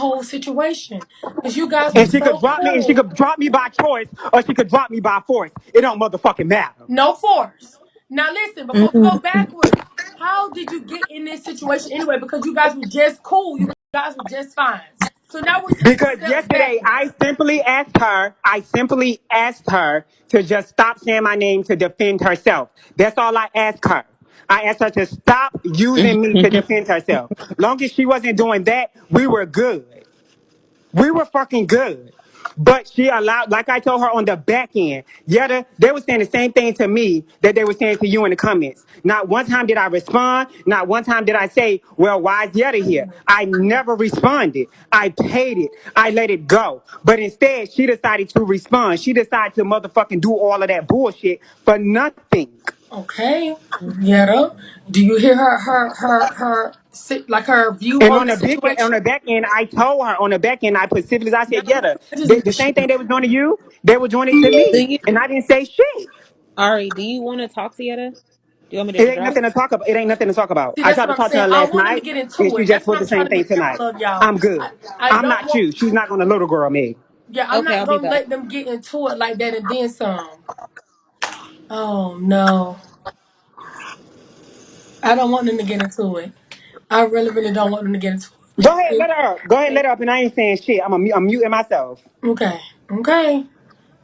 whole situation because you guys were And she could so drop me, and she cool. could drop me by choice, or she could drop me by force. It don't motherfucking matter. No force. Now listen, before we go Mm. backwards, how did you get in this situation anyway? Because you guys were just cool. You guys were just fine. So now we're taking Because steps yesterday backwards. I simply asked her to just stop saying my name to defend herself. That's all I asked her. I asked her to stop using me to defend herself. Long as she wasn't doing that, we were good. We were fucking good. But she allowed, like I told her on the back end, Yetta, they were saying the same thing to me that they were saying to you in the comments. Not one time did I respond. Not one time did I say, well, why is Yetta here? I never responded. I paid it. I let it go. But instead, she decided to respond. She decided to motherfucking do all of that bullshit for nothing. Okay, Yetta, do you hear like her view And on on the the big on situation? the back end, I told her on the back end, I specifically, I Y'all said, Yetta, just the miss same thing you. they was doing to you, they were doing it to Do me, you, and I didn't say shit. Ari? Do you want to talk to Yetta? Do you want me to It ain't drop? nothing to talk about. It ain't nothing to talk about. See, I that's tried what to I'm talk to saying. her I last want him to night, get and into she it. just That's what put the I'm trying same to be thing tonight. careful of, y'all. I'm good. I I'm don't not want. you. She's not gonna little girl me. Yeah, I'm Okay, not I'll be gonna back. let them get into it like that and then some. Oh no, I don't want them to get into it. I really, really don't want them to get into Go ahead, it. let her up. Go ahead, let her up, and I ain't saying shit. I'm muting myself. Okay, okay.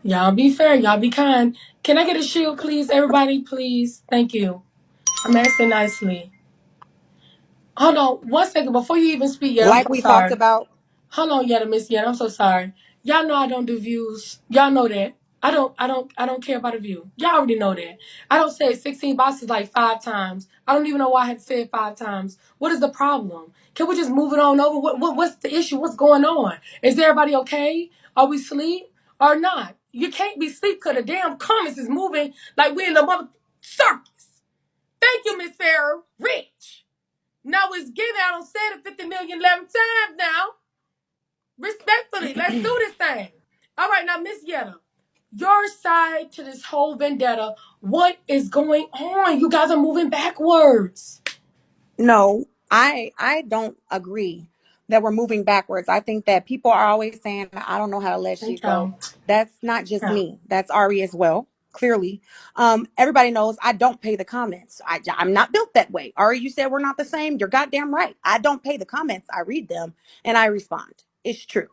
Y'all be fair. Y'all be kind. Can I get a shield, please? Everybody, please. Thank you. I'm asking nicely. Hold on one second before you even speak yet. I'm Like so we talked sorry. about. Hold on, Yetta, Miss Yetta. I'm so sorry. Y'all know I don't do views. Y'all know that. I don't care about a view. Y'all already know that. I don't say it 16 boxes like 5 times. I don't even know why I had to say it 5 times. What is the problem? Can we just move it on over? What's the issue? What's going on? Is everybody okay? Are we asleep or not? You can't be asleep because the damn comments is moving like we in the mother circus. Thank you, Miss Farrah. Rich. Now it's given. I don't say it 50 million 11 times now. Respectfully, let's do this thing. All right, now, Miss Yetta, your side to this whole vendetta. What is going on? You guys are moving backwards. No, I don't agree that we're moving backwards. I think that people are always saying, I don't know how to let shit Thank go. y'all. That's not just Yeah. me. That's Ari as well. Clearly. Everybody knows I don't pay the comments. I'm not built that way. Ari, you said we're not the same. You're goddamn right. I don't pay the comments. I read them and I respond. It's true.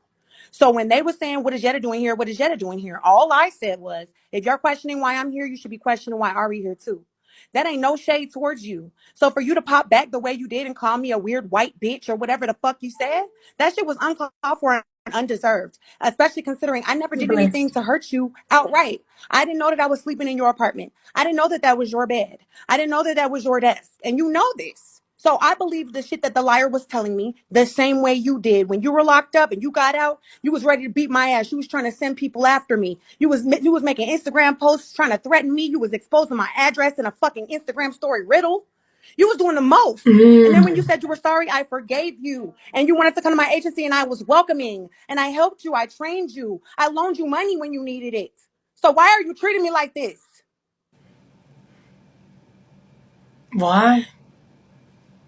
So when they were saying, what is Yetta doing here? What is Yetta doing here? All I said was, if you're questioning why I'm here, you should be questioning why Ari here too. That ain't no shade towards you. So for you to pop back the way you did and call me a weird white bitch or whatever the fuck you said, that shit was uncalled for and undeserved. Especially considering I never Be did anything blessed. to hurt you outright. I didn't know that I was sleeping in your apartment. I didn't know that that was your bed. I didn't know that that was your desk. And you know this. So I believe the shit that the liar was telling me the same way you did. When you were locked up and you got out, you was ready to beat my ass. You was trying to send people after me. You was making Instagram posts trying to threaten me. You was exposing my address in a fucking Instagram story riddle. You was doing the most. And then when you Mm. said you were sorry, I forgave you. And you wanted to come to my agency and I was welcoming. And I helped you. I trained you. I loaned you money when you needed it. So why are you treating me like this? Why?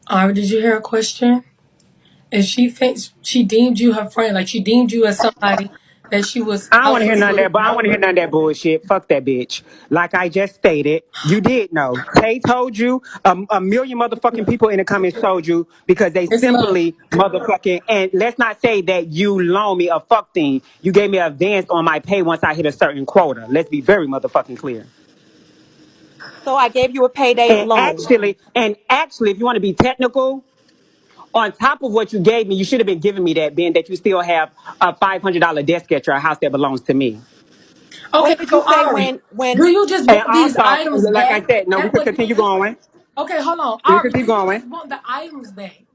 Ari, did you hear a question? If she thinks she deemed you her friend, like she deemed you as somebody that she was I don't want to hear helpful none of with. that, but I don't want to hear none of that bullshit. Fuck that bitch. Like I just stated, you did know. Tay told you, a million motherfucking people in the comments told you because they It's love. simply motherfucking, and let's not say that you loaned me a fuck thing. You gave me an advance on my pay once I hit a certain quota. Let's be very motherfucking clear. So I gave you a payday And loan. actually, and actually, if you want to be technical, on top of what you gave me, you should have been giving me that, being that you still have a $500 desk at your house that belongs to me. What Okay, did you so say Ari, when do you just And want these also, items like I back? said, Is no, we that could what it continue is? going. Okay, hold on. We could Ari, do keep you going. just want the items back?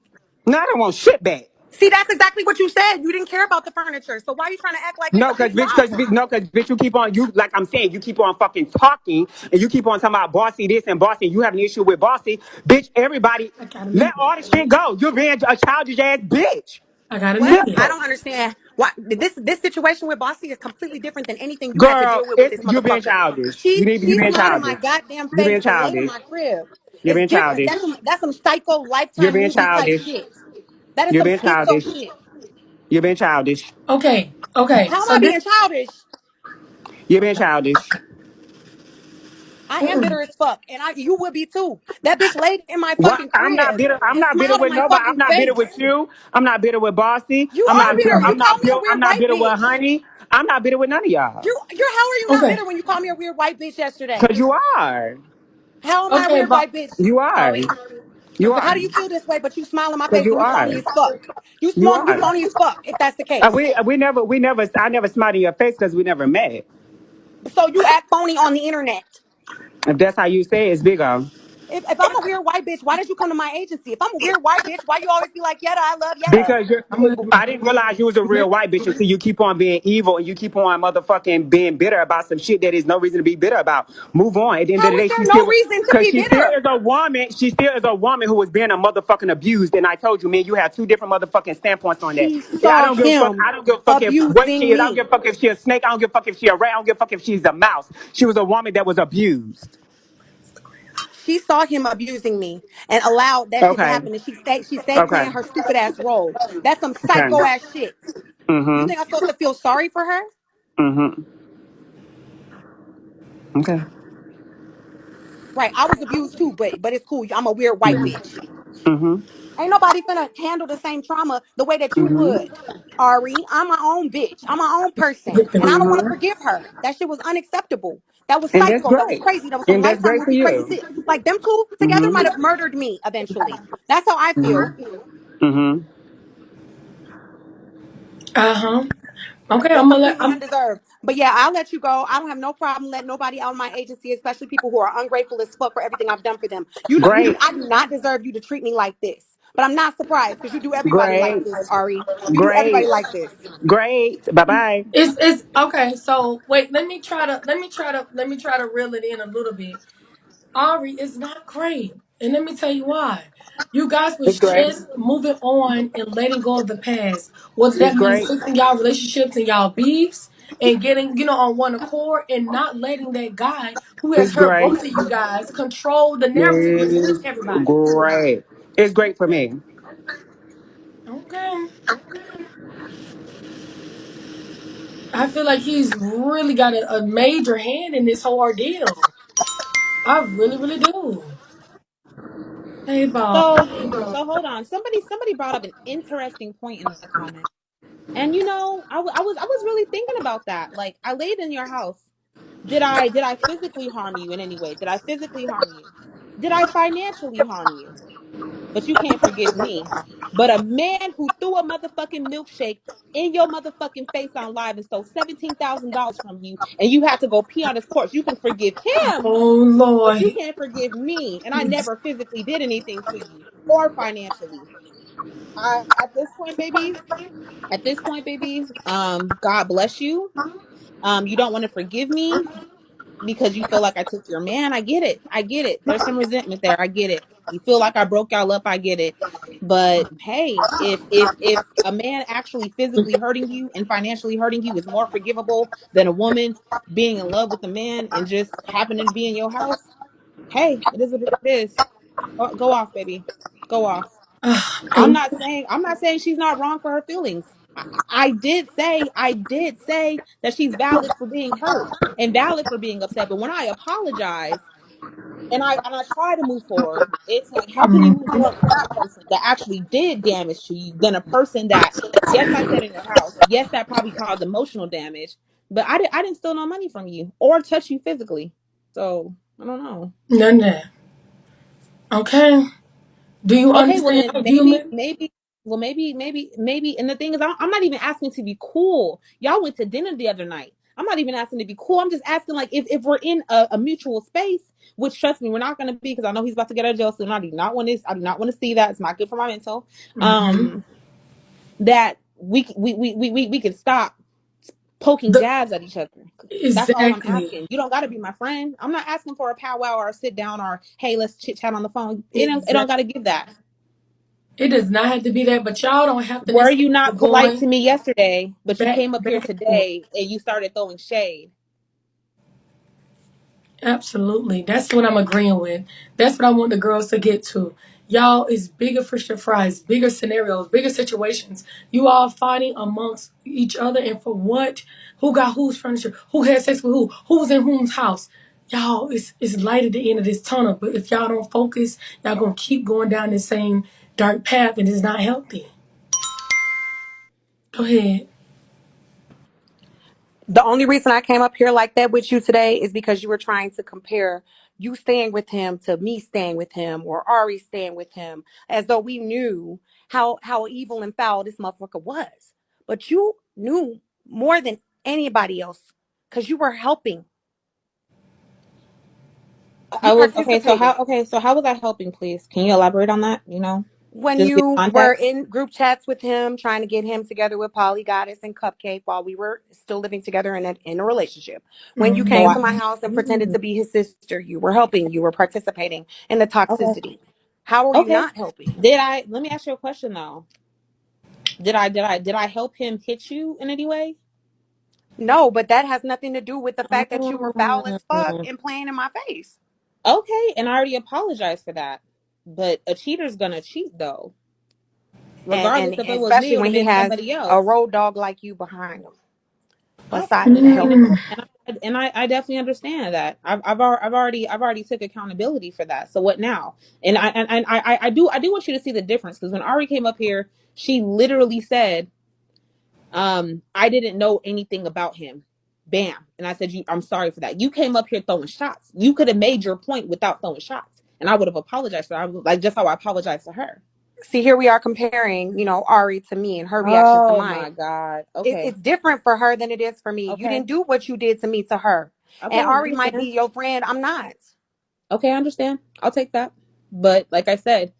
No, I don't want shit back. See, that's exactly what you said. You didn't care about the furniture. So why are you trying to act like it's No, a big cause problem? no, cause bitch, you keep on like I'm saying, you keep on fucking talking, and you keep on talking about bossy this and bossy. You have an issue with bossy, bitch. Everybody, I gotta let mute all it. the shit go. You're being a childish ass bitch. I gotta What? mute it. I Simple, don't understand. Why this situation with Bossy is completely different than anything you had to girl. deal with It's this you're being motherfucker. childish. She You she being smiled in my childish. goddamn You're face being and laid in childish. my crib. You're It's being different. childish. That's some psycho You're lifetime being movie type childish. shit. That is You're some being schizo childish. shit. You've been childish. Okay. How am So I this. being childish? You've been childish. I am Mm-mm. bitter as fuck, and you would be too. That bitch laid in my What? fucking I'm not crib bitter. I'm and not bitter smiled in with my nobody. I'm fucking not bitter with face. you. I'm not bitter with Bossy. You I'm are not. bitter. You I'm call not. me a I'm weird not white bitter with bitch. Honey. I'm not bitter with none of y'all. You're how are you not Okay. bitter when you call me a weird white bitch yesterday? Cause you are. How am I a Okay, weird but white bitch, You are. Ari? You okay. How are. do you feel this way, but you smile in my Cause face you and you are. phony as fuck? You are. You phony as fuck, if that's the case. We never. I never smiled in your face because we never met. So you act phony on the internet. If that's how you say it, it's bigger. If I'm a weird white bitch, why did you come to my agency? If I'm a weird white bitch, why you always be like, Yetta, I love Yetta? Because you're, I'm gonna I didn't realize you was a real white bitch until you keep on being evil and you keep on motherfucking being bitter about some shit that is no reason to be bitter about. Move on. At the end of How the is day, there she no still, reason to because be she still bitter? is a woman. She still is a woman who was being a motherfucking abused. And I told you, man, you have two different motherfucking standpoints on that. She Yeah, I saw don't give a fuck. him I don't give a fuck if what she abusing is. I don't me. give a fuck if she's a snake. I don't give a fuck if she's a rat. I don't give a fuck if she's a mouse. She was a woman that was abused. She saw him abusing me and allowed that shit to Okay. happen. And she stayed Okay. playing her stupid ass role. That's some Okay. psycho ass shit. You Mm-hmm. think I'm supposed to feel sorry for her? Mm-hmm. Okay. Right. I was abused too, but it's cool. I'm a weird white bitch. Mm-hmm. Ain't nobody finna handle the same trauma the way that you Mm-hmm. would. Ari, I'm my own bitch. I'm my own person. get them. And I don't want to Mm-hmm. forgive her. That shit was unacceptable. That was And that's psycho. That was great. crazy. That was some And that's lifetime great for movie crazy you. shit. Like them two together might have murdered me eventually. That's how I feel. Mm-hmm. Uh-huh. Okay, That's I'm gonna let completely undeserved. But yeah, I'll let you go. I don't have no problem letting nobody out of my agency, especially people who are ungrateful as fuck for everything I've done for them. Great. I do not deserve you to treat me like this. But I'm not surprised because you do everybody like Great. this, Ari. You do Great. everybody like this. Great. Bye-bye. it's okay, so wait, let me try to reel it in a little bit. Ari is not great. And let me tell you why. You guys It's was great. just moving on and letting go of the past. Whether It's that means great. fixing y'all relationships and y'all beefs and getting, on one accord and not letting that guy who has It's hurt great. both of you guys control the narrative between It's everybody. great. It's great for me. Okay. I feel like he's really got a major hand in this whole ordeal. I really, really do. Hey, Bob. So hold on. Somebody brought up an interesting point in the comment. And I was really thinking about that. Like, I laid in your house. Did I physically harm you in any way? Did I physically harm you? Did I financially harm you? But you can't forgive me. But a man who threw a motherfucking milkshake in your motherfucking face on live and stole $17,000 from you, and you had to go pee on his porch. You can forgive him, Oh, but Lord. you can't forgive me. And I never physically did anything to you or financially. I at this point, baby. At this point, baby. God bless you. You don't want to forgive me because you feel like I took your man. I get it. I get it. There's some resentment there. I get it. You feel like I broke y'all up. I get it. But hey, if a man actually physically hurting you and financially hurting you is more forgivable than a woman being in love with a man and just happening to be in your house, hey, it is what it is. Go off, baby. Go off. I'm Thank not saying she's not wrong for her feelings. I did say that she's valid for being hurt and valid for being upset. But when I apologize and I try to move forward, it's like, how can you move you. forward with that person that actually did damage to you than a person that, yes, I said in your house, yes, that probably caused emotional damage, but I didn't steal no money from you or touch you physically. So I don't know. None of that. Okay. Do you Okay, well understand? then Do you mean? maybe. And the thing is, I'm not even asking to be cool. Y'all went to dinner the other night. I'm not even asking to be cool. I'm just asking, like, if we're in a mutual space, which trust me, we're not going to be, because I know he's about to get out of jail soon. I do not want this. I do not want to see that. It's not good for my mental. Hmm. Um, that we can stop poking The jabs at each other. That's all I'm exactly, asking. You don't got to be my friend. I'm not asking for a powwow or a sit down or hey, let's chit chat on the phone. It don't exactly. got to give that. It does not have to be that, but y'all don't have to Were you necessarily be not polite to going me yesterday, but you came up here back and forth. today and you started throwing shade? Absolutely, that's what I'm agreeing with. That's what I want the girls to get to. Y'all is bigger fish to fries, bigger scenarios, bigger situations. You all fighting amongst each other and for what? Who got whose furniture? Who had sex with who? Who's in whose house? Y'all, it's light at the end of this tunnel. But if y'all don't focus, y'all gonna keep going down the same dark path and it's not healthy. Go ahead. The only reason I came up here like that with you today is because you were trying to compare you staying with him to me staying with him or Ari staying with him, as though we knew how evil and foul this motherfucker was. But you knew more than anybody else because you were helping. You I was okay. So how? participated. Okay, so how was I helping? Please, can you elaborate on that? When Just give you were context. in group chats with him, trying to get him together with Polly Goddess and Cupcake while we were still living together in a relationship. When you Oh, came Mm-hmm. I, to my house and pretended mm, to be his sister, you were helping. You were participating in the okay, toxicity. How are you okay. not helping? Did I? Let me ask you a question though. Did I help him hit you in any way? No, but that has nothing to do with the fact that you were foul as fuck Mm, and playing in my face. okay, and I already apologized for that. But a cheater's gonna cheat though, And regardless if it was especially me or when he been has somebody a else. road dog like you behind him, I, beside him to and help I him. Mm. I definitely understand that. I've already took accountability for that. So what now? And I do want you to see the difference because when Ari came up here, she literally said, I didn't know anything about him. Bam. And I said, I'm sorry for that. You came up here throwing shots. You could have made your point without throwing shots. And I would have apologized for that. Like just how I apologized to her. See, here we are comparing, Ari to me and her reaction to Oh mine. my God. Okay. It's different for her than it is for me. You Okay. didn't do what you did to me to her. And Okay. I Ari might be understand. your friend. I'm not. Okay, I understand. I'll take that. But like I said,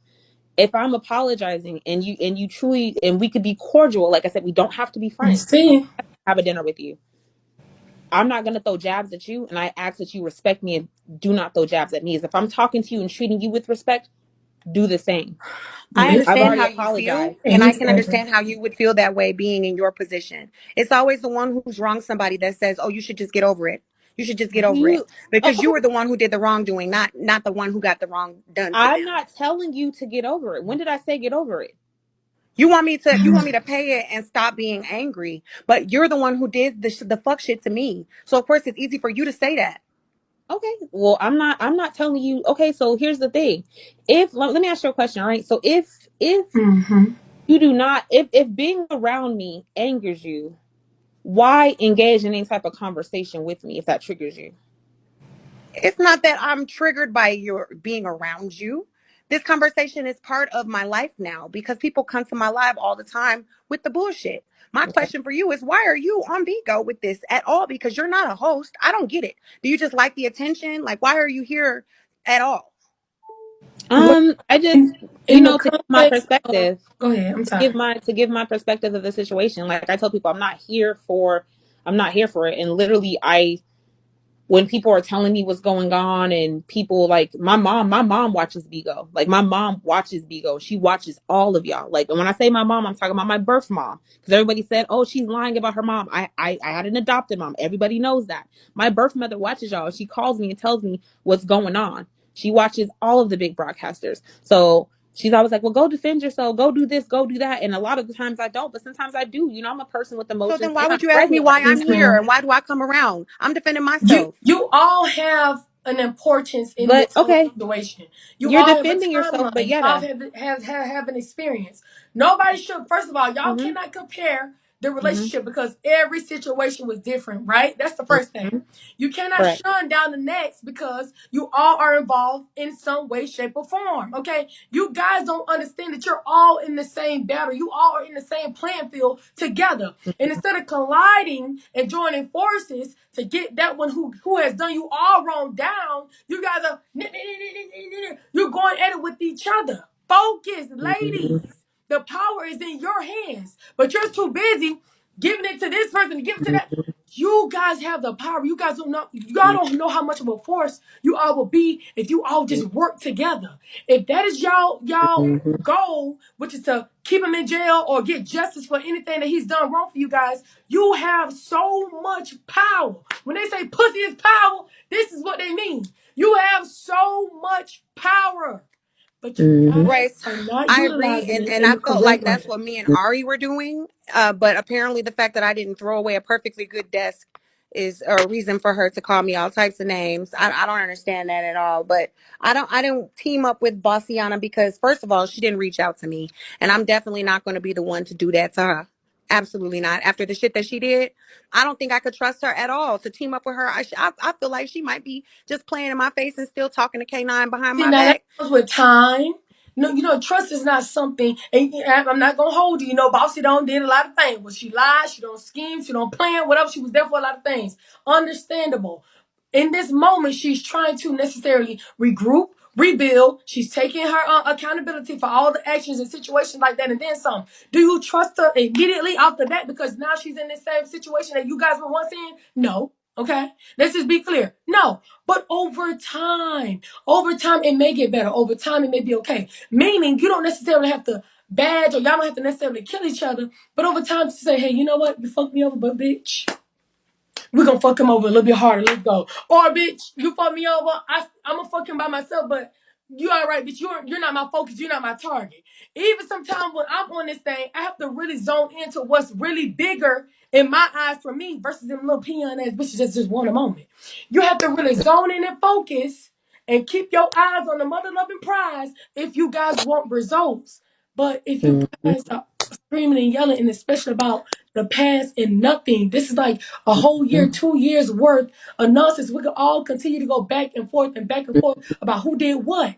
if I'm apologizing and you truly and we could be cordial, like I said, we don't have to be friends. I don't See, have to have a dinner with you. I'm not gonna throw jabs at you, and I ask that you respect me and do not throw jabs at me. As if I'm talking to you and treating you with respect, do the same. I I've understand listen, already how you feel, apologized. and and I he can said that. understand how you would feel that way being in your position. It's always the one who's wronged somebody that says, "Oh, you should just get over it. You should just get over it," You because you okay? were the one who did the wrongdoing, not the one who got the wrong done to I'm them. not telling you to get over it. When did I say get over it? You want me to pay it and stop being angry, but you're the one who did the fuck shit to me. So of course it's easy for you to say that. Okay. Well, I'm not telling you. Okay, so here's the thing. If let me ask you a question, all right? So if Mm-hmm. you do not if being around me angers you, why engage in any type of conversation with me if that triggers you? It's not that I'm triggered by your being around you. This conversation is part of my life now because people come to my live all the time with the bullshit. My Okay. question for you is why are you on Vigo with this at all? Because you're not a host. I don't get it. Do you just like the attention? Like, why are you here at all? What I just in the to give my context of? perspective, Go ahead. I'm to give sorry. my perspective of the situation. Like I tell people, I'm not here for it. And literally, when people are telling me what's going on and people like my mom watches Bigo. Like my mom watches Bigo. She watches all of y'all. Like, and when I say my mom, I'm talking about my birth mom. Because everybody said, oh, she's lying about her mom. I had an adopted mom. Everybody knows that. My birth mother watches y'all. She calls me and tells me what's going on. She watches all of the big broadcasters. So she's always like, well, go defend yourself, go do this, go do that. And a lot of the times I don't, but sometimes I do. I'm a person with So emotions then why and I'm would you ask me pregnant why right I'm Yes, here ma'am. and why do I come around? I'm defending You myself. you all have an importance in but this whole okay, situation. You you're all have a defending yourself, but timeline. You all yeta. have an experience. Nobody should. First of all, y'all Mm-hmm. cannot compare the Mm-hmm. relationship because every situation was different, right? That's the first thing. Mm-hmm. You cannot Correct. shun down the next because you all are involved in some way, shape, or form. Okay, you guys don't understand that you're all in the same battle. You all are in the same playing field together. And instead of colliding and joining forces to get that one who has done you all wrong down, you guys are you're going at it with each other. Focus, Mm-hmm. ladies. The power is in your hands, but you're too busy giving it to this person and giving it to that. You guys have the power. You guys don't know. Y'all don't know how much of a force you all will be if you all just work together. If that is y'all Mm-hmm. goal, which is to keep him in jail or get justice for anything that he's done wrong for you guys, you have so much power. When they say pussy is power, this is what they mean. You have so much power. But you Mm-hmm. guys Royce, are not I agree, utilizing it and in I the felt correct like that's way. what me and Ari were doing. But apparently, the fact that I didn't throw away a perfectly good desk is a reason for her to call me all types of names. I don't understand that at all. But I didn't team up with Bossiana because first of all, she didn't reach out to me, and I'm definitely not going to be the one to do that to her. Absolutely not. After the shit that she did, I don't think I could trust her at all to team up with her. I feel like she might be just playing in my face and still talking to K9 behind See, my now that back. comes with time. No, trust is not something, and I'm not gonna hold you. Bossy don't did a lot of things. But she lied, she don't scheme, she don't plan, whatever. She was there for a lot of things. Understandable. In this moment, she's trying to necessarily regroup, rebuild. She's taking her accountability for all the actions and situations like that, and then some. Do you trust her immediately after that because now she's in the same situation that you guys were once in? No. Okay, let's just be clear. No, but over time, it may get better. Over time, it may be okay. Meaning, you don't necessarily have to badge or y'all don't have to necessarily kill each other. But over time, to say, hey, you know what? You fucked me over, but bitch, we're gonna fuck him over a little bit harder. Let's go. Or bitch, you fuck me over. I'm gonna fuck him by myself, but you all right, bitch. You're not my focus. You're not my target. Even sometimes when I'm on this thing, I have to really zone into what's really bigger in my eyes for me versus them little peon ass bitches that just want a moment. You have to really zone in and focus and keep your eyes on the mother loving prize if you guys want results. But if you Mm-hmm. guys are screaming and yelling, and especially about the past and nothing, this is like a whole year, 2 years worth of nonsense. We could all continue to go back and forth about who did what.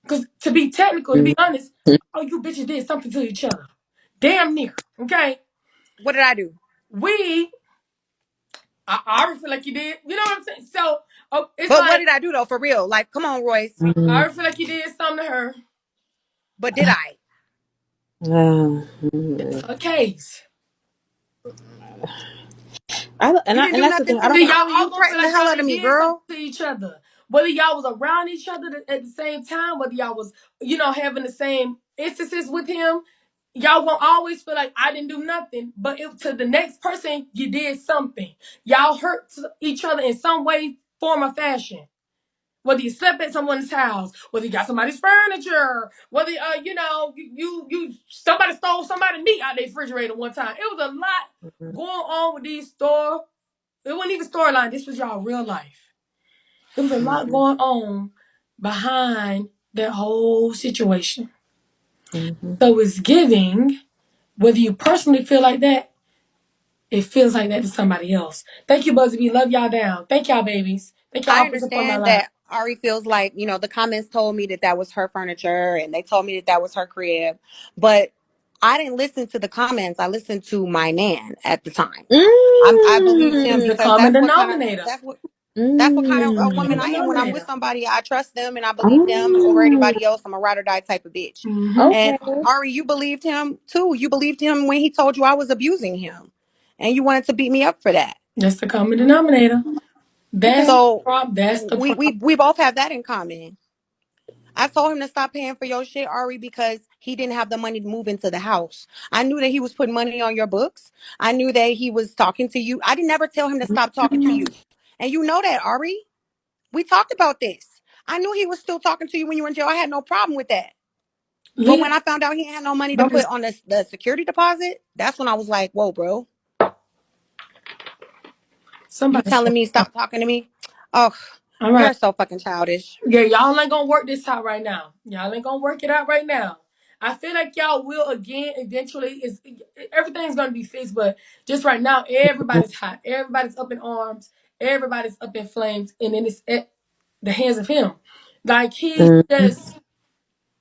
Because to be technical, to be honest, all you bitches did something to each other. Damn near. Okay? What did I do? We, I already feel like you did. You know what I'm saying? So it's But what like, did I do though? For real? Like, come on, Royce. I Mm-hmm. already feel like you did something to her. But did I? It's her case. You didn't And do that's the nothing thing. to I me. don't. Y'all Ari, all you gonna feel threatened the like hell y'all out of done me, did something girl. to each other. Whether y'all was around each other at the same time, whether y'all was, having the same instances with him, y'all gonna always feel like I didn't do nothing. But if to the next person, you did something. Y'all hurt each other in some way, form, or fashion. Whether you slept at someone's house, whether you got somebody's furniture, whether you somebody stole somebody's meat out of their refrigerator one time. It was a lot going on with these store. It wasn't even storyline. This was y'all real life. There was a lot Mm-hmm. going on behind that whole situation. Mm-hmm. So it's giving, whether you personally feel like that, it feels like that to somebody else. Thank you, Buzzy B. Love y'all down. Thank y'all, babies. Thank I y'all for supporting my understand live. that Ari feels like, the comments told me that that was her furniture and they told me that that was her crib. But I didn't listen to the comments. I listened to my nan at the time. I believed him It's the because common denominator. that's what kind of a The woman Mm-hmm. I common am. When I'm with denominator. somebody, I trust them and I believe them over Oh, everybody else. I'm a ride or die type of bitch. Mm-hmm. And okay. Ari, you believed him too. You believed him when he told you I was abusing him. And you wanted to beat me up for that. That's the common denominator. That's Okay. the So problem. That's the we problem. we we both have that in common. I told him to stop paying for your shit, Ari, because he didn't have the money to move into the house. I knew that he was putting money on your books. I knew that he was talking to you. I didn't ever tell him to stop talking to you. And you know that, Ari. We talked about this. I knew he was still talking to you when you were in jail. I had no problem with that. But Leah, when I found out he had no money to don't put just on the security deposit, that's when I was like, whoa, bro. You somebody telling stop. me stop talking to me? Oh, All right. you're so fucking childish. Yeah, y'all ain't gonna work this out right now. Y'all ain't gonna work it out right now. I feel like y'all will again eventually. Is everything's gonna be fixed, but just right now, everybody's hot. Everybody's up in arms. Everybody's up in flames, and then it's at the hands of him. Like he Mm-hmm. just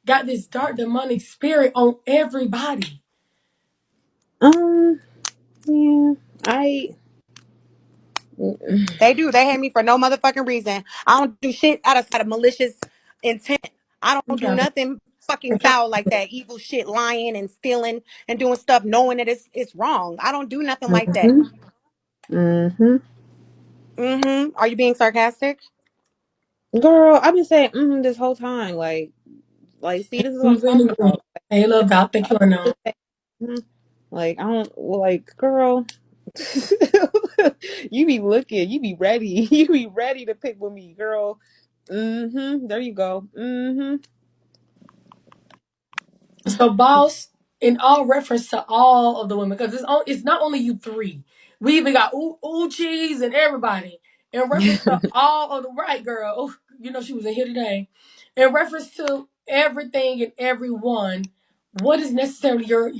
got this dark demonic spirit on everybody. Um, yeah, I, They do. They hate me for no motherfucking reason. I don't do shit outside of malicious intent. I don't do Okay. nothing fucking foul like that. Evil shit, lying and stealing and doing stuff knowing that it's wrong. I don't do nothing like that. mm-hmm. Mm-hmm. Are you being sarcastic? Girl, I've been saying this whole time. See, this is what I'm Moving talking and growing. about. Hey, love God. Thank I you, I know. just say, mhm. Like, I don't, well, like, girl, you be looking, you be ready, you be ready to pick with me, girl. There you go. So, boss, in all reference to all of the women, because it's not only you three. We even got Cheese and everybody. In reference to all of the right girl, she was in here today. In reference to everything and everyone, what is necessarily your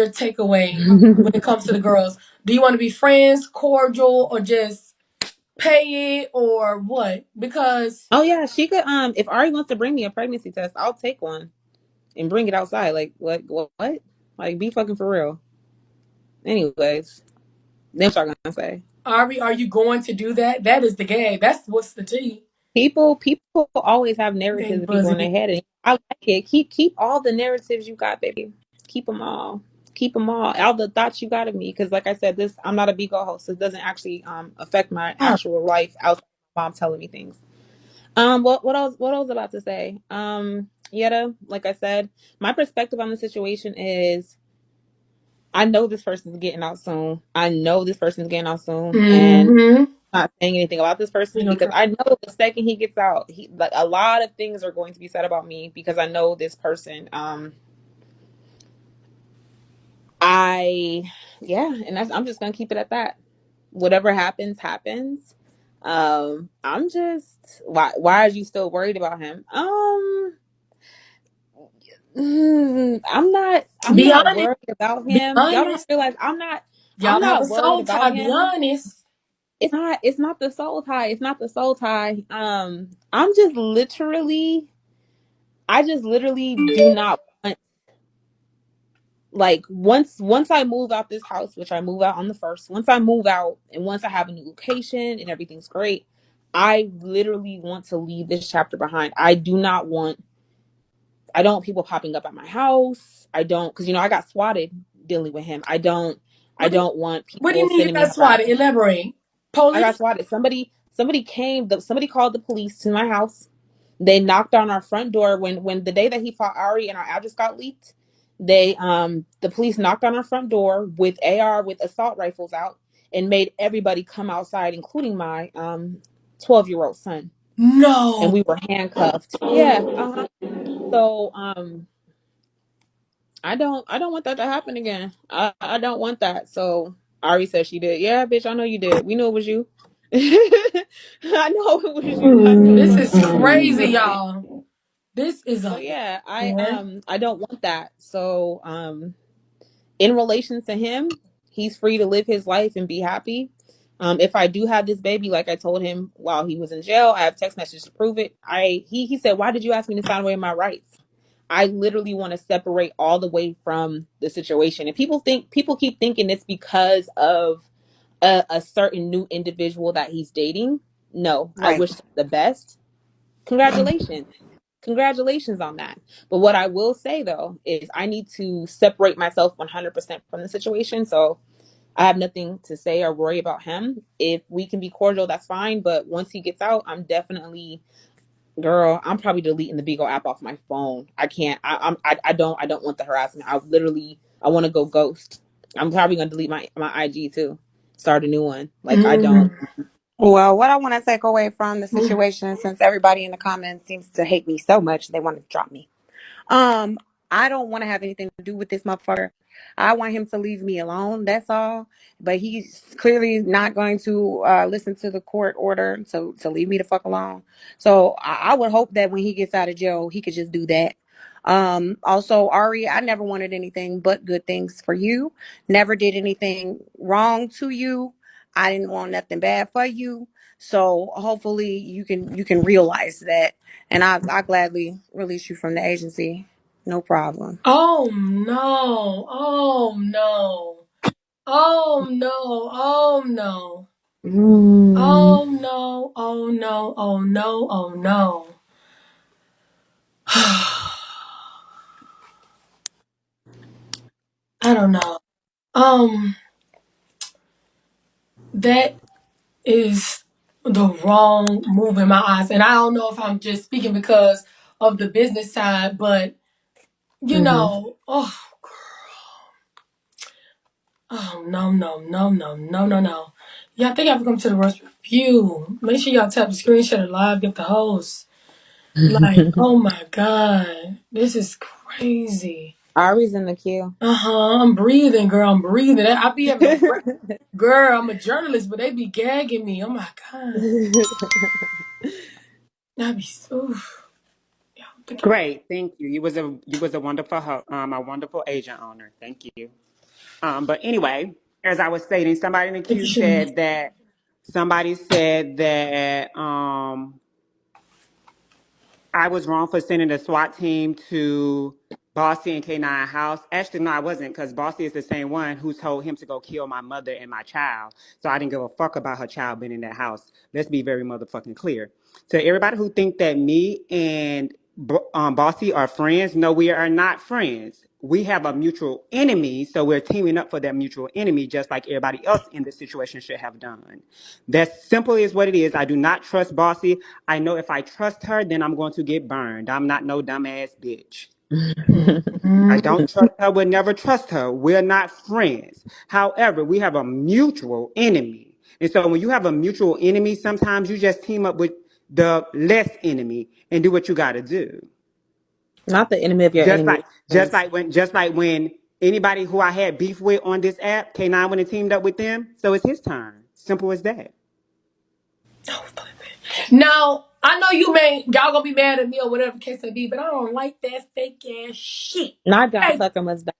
takeaway when it comes to the girls? Do you want to be friends, cordial, or just pay it, or what? Because Oh yeah, she could. If Ari wants to bring me a pregnancy test, I'll take one and bring it outside. Like what? Like be fucking for real. Anyways, then what y'all gonna say? Ari, are you going to do that? That is the gag. That's what's the tea. People always have They narratives of people in buzzing. their head, and I like it. Keep all the narratives you got, baby. Keep them all. Keep them all the thoughts you got of me. Because like I said, this I'm not a Bigo host. So it doesn't actually affect my Oh, actual life outside of my mom telling me things. What I was about to say. Yetta, like I said, my perspective on the situation is I know this person's getting out soon. I know this person's getting out soon, and mm-hmm. I'm not saying anything about this You person know, because try. I know the second he gets out, he like a lot of things are going to be said about me because I know this person. I yeah, and I'm just gonna keep it at that. Whatever happens, happens. I'm just why are you still worried about him? I'm Be not honest. worried about Be him. Y'all don't honest. realize I'm Y'all have a not worried soul about tie. Be him. honest. It's not the soul tie. It's not the soul tie. I'm just literally I just literally do not want like once I move out this house, which I move out on the first, once I move out and once I have a new location and everything's great, I literally want to leave this chapter behind. I don't want people popping up at my house. I don't because I got swatted dealing with him. I What do you, don't want what do people you mean you sending me got swatted? harassment. Elaborate. I got Police? swatted. Somebody called the police to my house. They knocked on our front door when the day that he fought Ari and our address got leaked. The police knocked on our front door with AR with assault rifles out and made everybody come outside, including my 12-year-old son. And No. we were handcuffed. Yeah. So I don't want that to happen again. I don't want that. So Ari said she did. Yeah, bitch, I know you did. We knew it was you. I know it was you. I knew it This was is you. crazy, y'all. This is So a yeah, yeah. I don't want that. So in relation to him, he's free to live his life and be happy. If I do have this baby, like I told him while he was in jail, I have text messages to prove it. He said, "Why did you ask me to sign away my rights?" I literally want to separate all the way from the situation. And people keep thinking it's because of a certain new individual that he's dating. No, I Right. wish them the best. Congratulations. Congratulations on that. But what I will say though is I need to separate myself 100% from the situation. So I have nothing to say or worry about him. If we can be cordial, that's fine. But once he gets out, I'm definitely, girl, I'm probably deleting the Beagle app off my phone. I can't. I don't want the harassment. I want to go ghost. I'm probably gonna delete my IG too. Start a new one. Like I don't. Mm. Well, what I want to take away from the situation, since everybody in the comments seems to hate me so much, they want to drop me. Um, I don't want to have anything to do with this motherfucker. I want him to leave me alone. That's all. But he's clearly not going to listen to the court order to leave me the fuck alone. So I would hope that when he gets out of jail, he could just do that. Also, Ari, I never wanted anything but good things for you. Never did anything wrong to you. I didn't want nothing bad for you. So hopefully you can realize that, and I gladly release you from the agency. No problem. Oh no. Oh no. Oh no. Oh no. Mm. Oh no. Oh no. Oh no. Oh no. I don't know. Um, that is the wrong move in my eyes. And I don't know if I'm just speaking because of the business side, but Hmm. oh no, no, no, no, no, no, no. Yeah, I think I've come to the Royce review. Make sure y'all tap the screenshot of live, get the host. Like, oh my God. This is crazy. Ari's in the queue. I'm breathing, girl. I'm breathing. I be having a girl. I'm a journalist, but they be gagging me. Oh my god. I be oof. Yeah, thank you. Great, thank you. You was a wonderful a wonderful agent owner. Thank you. But anyway, as I was stating, somebody in the Thank you, queue Shanice. said that I was wrong for sending the SWAT team to Bossy and K9 house. Actually, no, I wasn't, because Bossy is the same one who told him to go kill my mother and my child. So I didn't give a fuck about her child being in that house. Let's be very motherfucking clear. To everybody who think that me and Bossy are friends, no, we are not friends. We have a mutual enemy, so we're teaming up for that mutual enemy, just like everybody else in this situation should have done. That simply is what it is. I do not trust Bossy. I know if I trust her, then I'm going to get burned. I'm not no dumbass bitch. I Mm-hmm. don't trust her, will never trust her. We're not friends. However, we have a mutual enemy. And so when you have a mutual enemy, sometimes you just team up with the less enemy and do what you got to do. Not the enemy of your Just enemy. like just Friends. like when just like when anybody who I had beef with on this app, K9 went and teamed up with them, so it's his turn. Simple as that. Now, I know y'all gonna be mad at me or whatever the case may be, but I don't like that fake ass shit. Not John Hey, Tucker must die.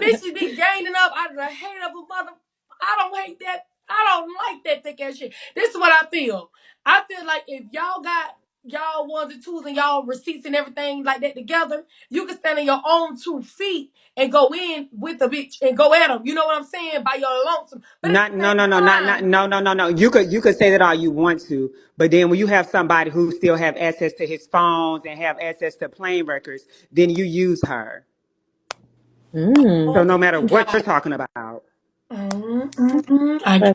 bitches be gaining up out of the hate of a mother. I don't hate that. I don't like that thick ass shit. This is what I feel. I feel like if y'all got y'all ones and twos and y'all receipts and everything like that together, you can stand on your own 2 feet and go in with the bitch and go at them. You know what I'm saying? By your lonesome. But at Not the no same no no not time, no no no no. You could say that all you want to, but then when you have somebody who still have access to his phones and have access to plane records, then you use her. Mm. So oh no matter my what you're God. talking about, President.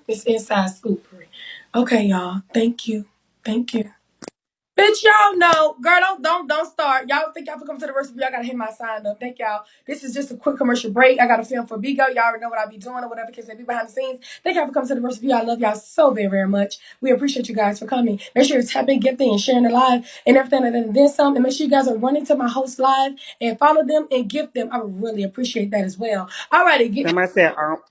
It's inside scoopery. Okay, y'all. Thank you. Thank you. Bitch, y'all know, girl, don't start. Y'all think y'all can come to the recipe, y'all gotta hit my sign up. Thank y'all. This is just a quick commercial break. I got a film for Bigo. Y'all already know what I be doing or whatever case may be behind the scenes. Thank y'all for coming to the recipe. I love y'all so very, very much. We appreciate you guys for coming. Make sure you're tapping, gifting, and sharing the live and everything and then some. And make sure you guys are running to my host live and follow them and gift them. I would really appreciate that as well. Alrighty, get somebody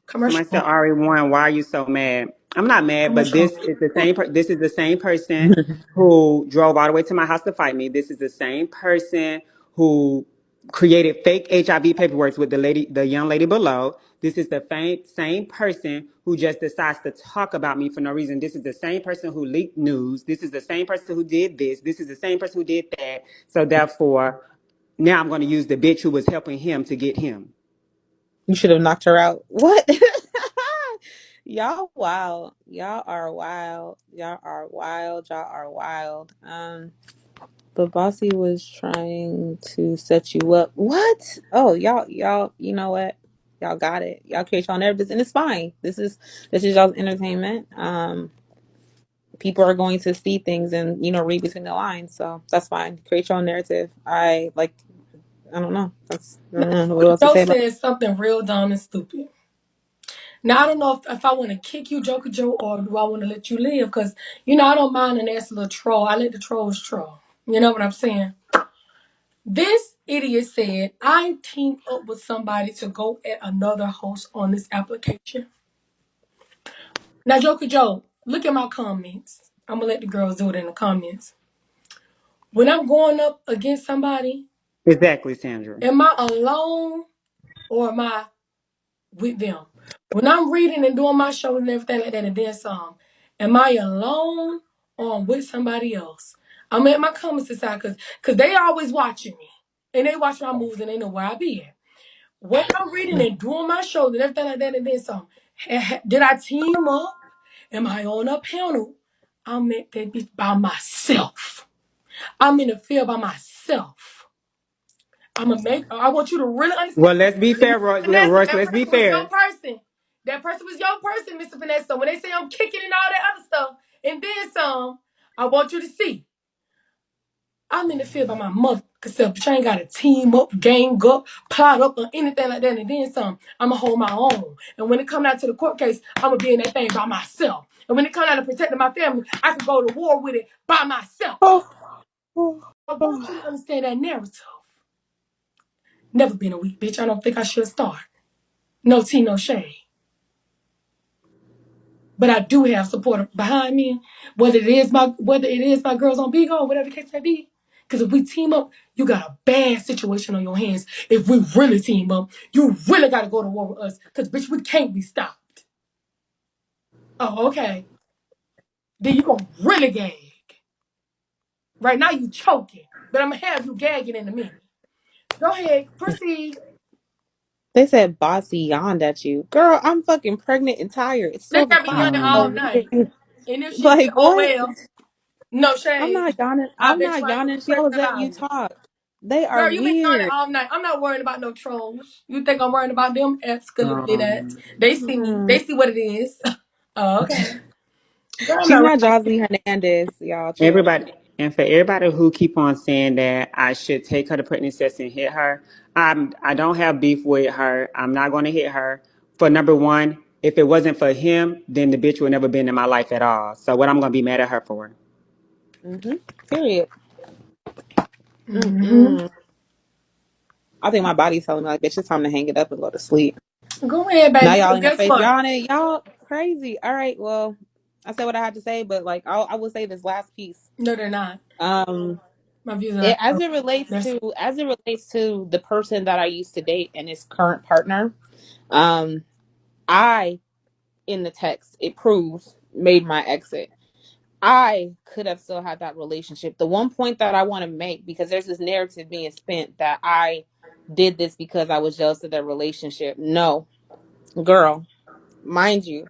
commercial said Ari one. Why are you so mad? I'm not mad, but commercial. this is the same person who drove all the way to my house to fight me. This is the same person who created fake HIV paperwork with the young lady below. This is the same person who just decides to talk about me for no reason. This is the same person who leaked news. This is the same person who did this. This is the same person who did that. So therefore, now I'm going to use the bitch who was helping him to get him. You should have knocked her out. What? Y'all wild. Y'all are wild. Y'all are wild. Y'all are wild. But Bossy was trying to set you up. What? Oh, y'all, you know what? Y'all got it. Y'all create your narratives, and it's fine. This is y'all's entertainment. People are going to see things and read between the lines, so that's fine. Create your own narrative. I don't know. I don't know what else to Joe say about. says something real dumb and stupid. Now I don't know if I want to kick you, Joker Joe, or do I want to let you live? Because I don't mind an ass little troll. I let the trolls troll. You know what I'm saying? This idiot said I teamed up with somebody to go at another host on this application. Now, Joker Joe, look at my comments. I'm gonna let the girls do it in the comments. When I'm going up against somebody, Exactly, Sandra. am I alone or am I with them? When I'm reading and doing my shows and everything like that and then some, am I alone or I'm with somebody else? I'm at my comments decide because they always watching me. And they watch my moves and they know where I be at. When I'm reading and doing my shows and everything like that and then some, did I team up? Am I on a panel? I'm at that bitch by myself. I'm in the field by myself. I want you to really understand. Well, let's be fair, Royce. Vanessa, Royce, that let's be person was your fair. person. That person was your person, Mr. Vanessa. So when they say I'm kicking and all that other stuff, and then some, I want you to see. I'm in the field by my mother. Cause I ain't got to team up, gang up, plot up, or anything like that. And then some, I'ma hold my own. And when it come out to the court case, I'ma be in that thing by myself. And when it come out to protecting my family, I can go to war with it by myself. Oh, oh, I want you to understand that narrative. Never been a weak bitch. I don't think I should start. No tea, no shade. But I do have support behind me, whether it is my girls on Bigo or whatever the case may be. Because if we team up, you got a bad situation on your hands. If we really team up, you really got to go to war with us. Because, bitch, we can't be stopped. Oh, okay. Then you going to really gag. Right now you choking. But I'm going to have you gagging in a minute. Go ahead. Proceed. They said bossy yawned at you. Girl, I'm fucking pregnant and tired. It's They 12 got me yelling o'clock. all Um, Like, night. And if she, like oh, what? well. No I'm shade. not yawning. I've I'm been not trying to yawning. She press was the letting you louder. talk. They are Girl, you been yawning weird. all night. I'm not worried about no trolls. You think I'm worried about them? Absolutely not. um, They see me. Mm. They see what it is. Oh, okay. Girl, I'm She's not worried not about Joslyn Hernandez. Y'all chill. everybody, and for everybody who keep on saying that I should take her to pregnancy test and hit her, I don't have beef with her. I'm not going to hit her. For number one, if it wasn't for him, then the bitch would never been in my life at all. So what I'm going to be mad at her for? Period. mm-hmm. Mm-mm. I think my body's telling me like, bitch, it's time to hang it up and go to sleep. Go ahead, Now baby. y'all Because in her guess face. what? Y'all crazy. All right, well, I said what I had to say, but like I will say this last piece. No, they're not. Um My views are not. as it relates to the person that I used to date and his current partner, um, I in the text it proves made my exit. I could have still had that relationship. The one point that I want to make, because there's this narrative being spent that I did this because I was jealous of their relationship. No, girl, mind you,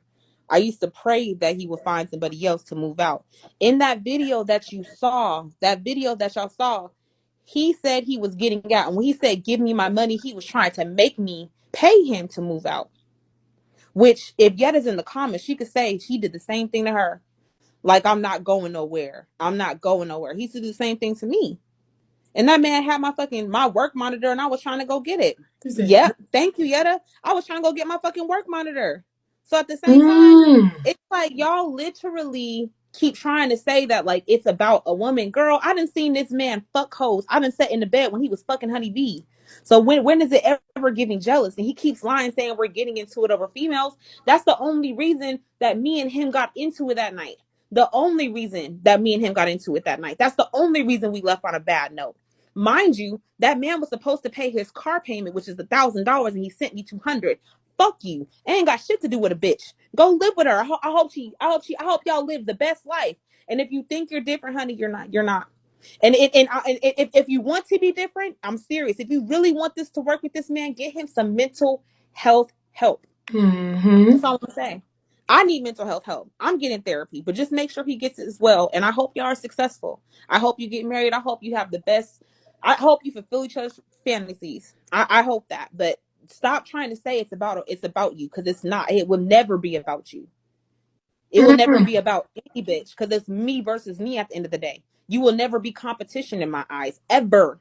I used to pray that he would find somebody else to move out. In that video that you saw, that video that y'all saw, he said he was getting out. And when he said, give me my money, he was trying to make me pay him to move out. Which, if Yetta's in the comments, she could say he did the same thing to her. Like, I'm not going nowhere. I'm not going nowhere. He used to do the same thing to me. And that man had my work monitor and I was trying to go get it. She said, Yep. Thank you, Yetta. I was trying to go get my fucking work monitor. So at the same time, mm. it's like y'all literally keep trying to say that like it's about a woman. Girl, I done seen this man fuck hoes. I done sat in the bed when he was fucking Honey B. So when is it ever getting jealous? And he keeps lying saying we're getting into it over females. That's the only reason that me and him got into it that night. The only reason that me and him got into it that night. That's the only reason we left on a bad note. Mind you, that man was supposed to pay his car payment, which is $1,000, and he sent me 200. Fuck you. I ain't got shit to do with a bitch. Go live with her. I hope y'all live the best life. And if you think you're different, honey, you're not. You're not. And if you want to be different, I'm serious. If you really want this to work with this man, get him some mental health help. Mm-hmm. That's all I'm gonna say. I need mental health help. I'm getting therapy, but just make sure he gets it as well. And I hope y'all are successful. I hope you get married. I hope you have the best. I hope you fulfill each other's fantasies. I hope that. But stop trying to say it's about you, because it's not. It will never be about you. It will never Mm-hmm. be about any bitch, because it's me versus me at the end of the day. You will never be competition in my eyes, ever.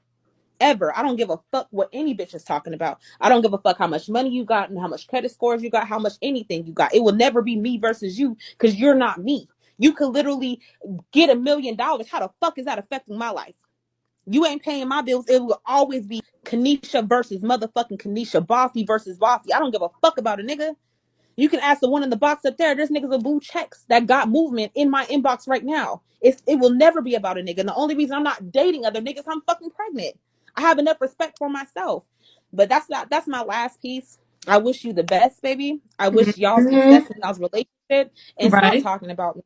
Ever. I don't give a fuck what any bitch is talking about. I don't give a fuck how much money you got and how much credit scores you got, how much anything you got. It will never be me versus you, because you're not me. You could literally get $1,000,000. How the fuck is that affecting my life? You ain't paying my bills. It will always be Kanisha versus motherfucking Kanisha. Bossy versus bossy. I don't give a fuck about a nigga. You can ask the one in the box up there. There's niggas with blue checks that got movement in my inbox right now. It will never be about a nigga. And the only reason I'm not dating other niggas, I'm fucking pregnant. I have enough respect for myself. But that's my last piece. I wish you the best, baby. I wish y'all success Mm-hmm. in y'all's relationship. And stop Right. talking about me.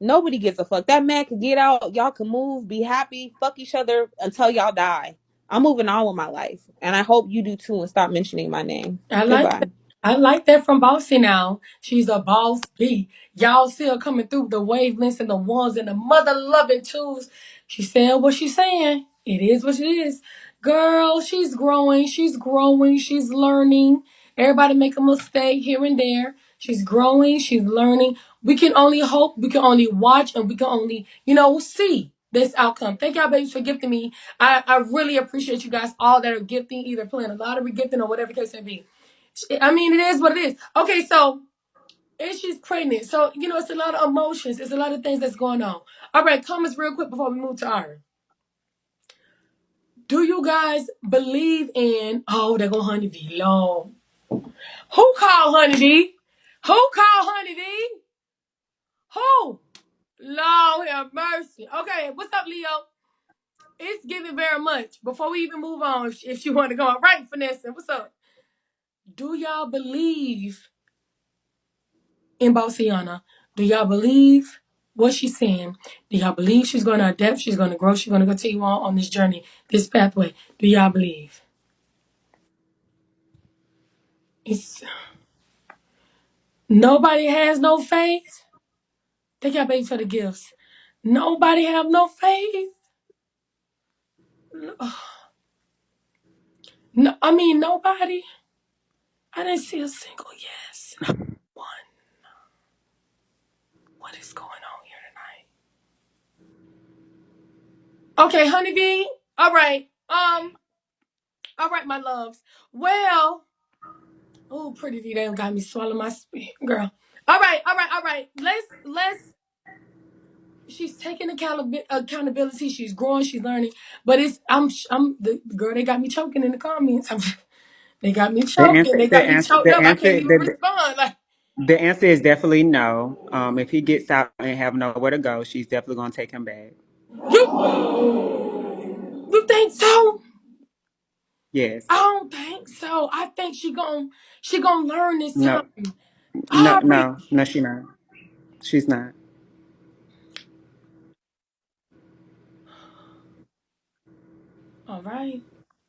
Nobody gives a fuck. That man could get out. Y'all can move, be happy, fuck each other until y'all die. I'm moving on with my life. And I hope you do too, and stop mentioning my name. I like Goodbye. that. I like that from Bossy now. She's a boss B. Y'all still coming through the wavelengths and the ones and the mother loving twos. She's saying what she's saying. It is what it is. Girl, she's growing. She's growing. She's learning. Everybody make a mistake here and there. She's growing. She's learning. We can only hope. We can only watch, and we can only, see this outcome. Thank y'all, babies, for gifting me. I really appreciate you guys all that are gifting, either playing a lottery, gifting, or whatever the case may be. I mean, it is what it is. Okay, so and she's pregnant. So, it's a lot of emotions. It's a lot of things that's going on. All right, comments real quick before we move to our. Do you guys believe in? Oh, they're gonna Honeybee. Lord, who called Honeybee? Who called Honeybee? Who? Lord have mercy. Okay, what's up, Leo? It's giving very much. Before we even move on, if you want to go, all right, Vanessa, what's up? Do y'all believe in Bossiana? Do y'all believe what she's saying? Do y'all believe she's going to adapt? She's going to grow? She's going to continue on this journey, this pathway? Do y'all believe? It's nobody has no faith. They got paid for the gifts. Nobody have no faith. No, I mean nobody. I didn't see a single yes. Not one. What is going on here tonight? Okay, honeybee. All right. All right, my loves. Well, oh, pretty V, they done got me swallow my spit, girl. All right, all right, all right. Let's. She's taking accountability. She's growing. She's learning. But I'm the girl. They got me choking in the comments. They got me The choking. answer, They the got me answer, choked the up. I can't answer, even respond. Like the answer is definitely no. If he gets out and have nowhere to go, she's definitely gonna take him back. you think so? Yes. I don't think so. I think she gonna learn this time. No. No. All right. No. No. She not. She's not. All right.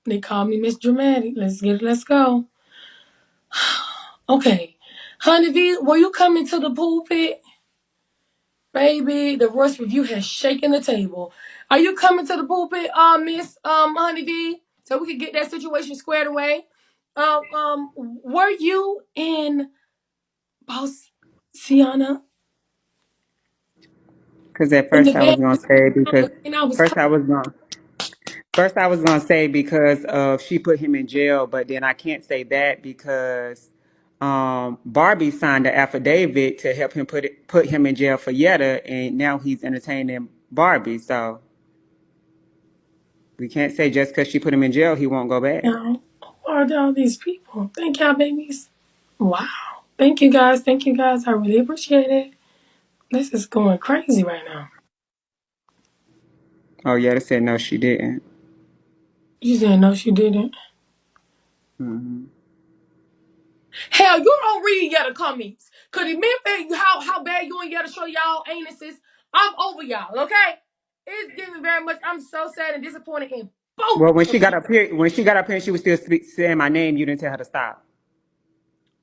They call me Miss Dramatic. Let's go. Okay. Honeybee, were you coming to the pulpit? Baby, the Royce review has shaken the table. Are you coming to the pulpit, Miss Honeybee? So we could get that situation squared away. Were you in Bossiana Because at in the first I bed was gonna with say because and I was first I was gonna first I was gonna say because she put him in jail, but then I can't say that because Barbie signed an affidavit to help him put him in jail for Yetta, and now he's entertaining Barbie. So we can't say just because she put him in jail he won't go back. who are all these people? Thank y'all, babies. Wow. Thank you guys. Thank you guys. I really appreciate it. This is going crazy right now. Oh, Yetta said no, she didn't. You said no, she didn't. Hmm. Hell, you don't read Yetta comments. Cause remember how bad you and Yetta show y'all anuses. I'm over y'all, okay? It's giving very much. I'm so sad and disappointed in both Well, when of she got you. up here, she was still saying my name. You didn't tell her to stop.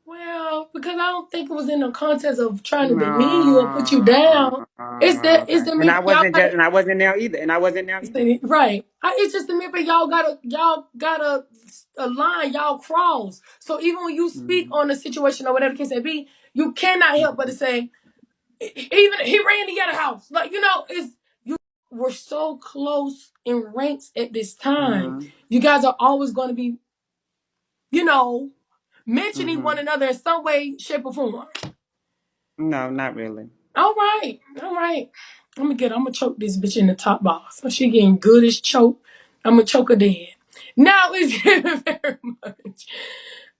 Well, because I don't think it was in the context of trying to demean you or put you No, down. It's okay. the mere y'all gotta And I wasn't there either. And I wasn't there either. right. It's just the mere y'all gotta a line y'all cross. So even when you speak Hmm. on the situation or whatever the case may be, you cannot help but to say, even he ran to get a house. Like, it's you were so close in ranks at this time. Hmm. You guys are always going to be, you know, mentioning Hmm. one another in some way, shape, or form. No, not really. All right. All right. I'm gonna choke this bitch in the top box. So she getting good as choke. I'm gonna choke her dead. Now it's giving very much.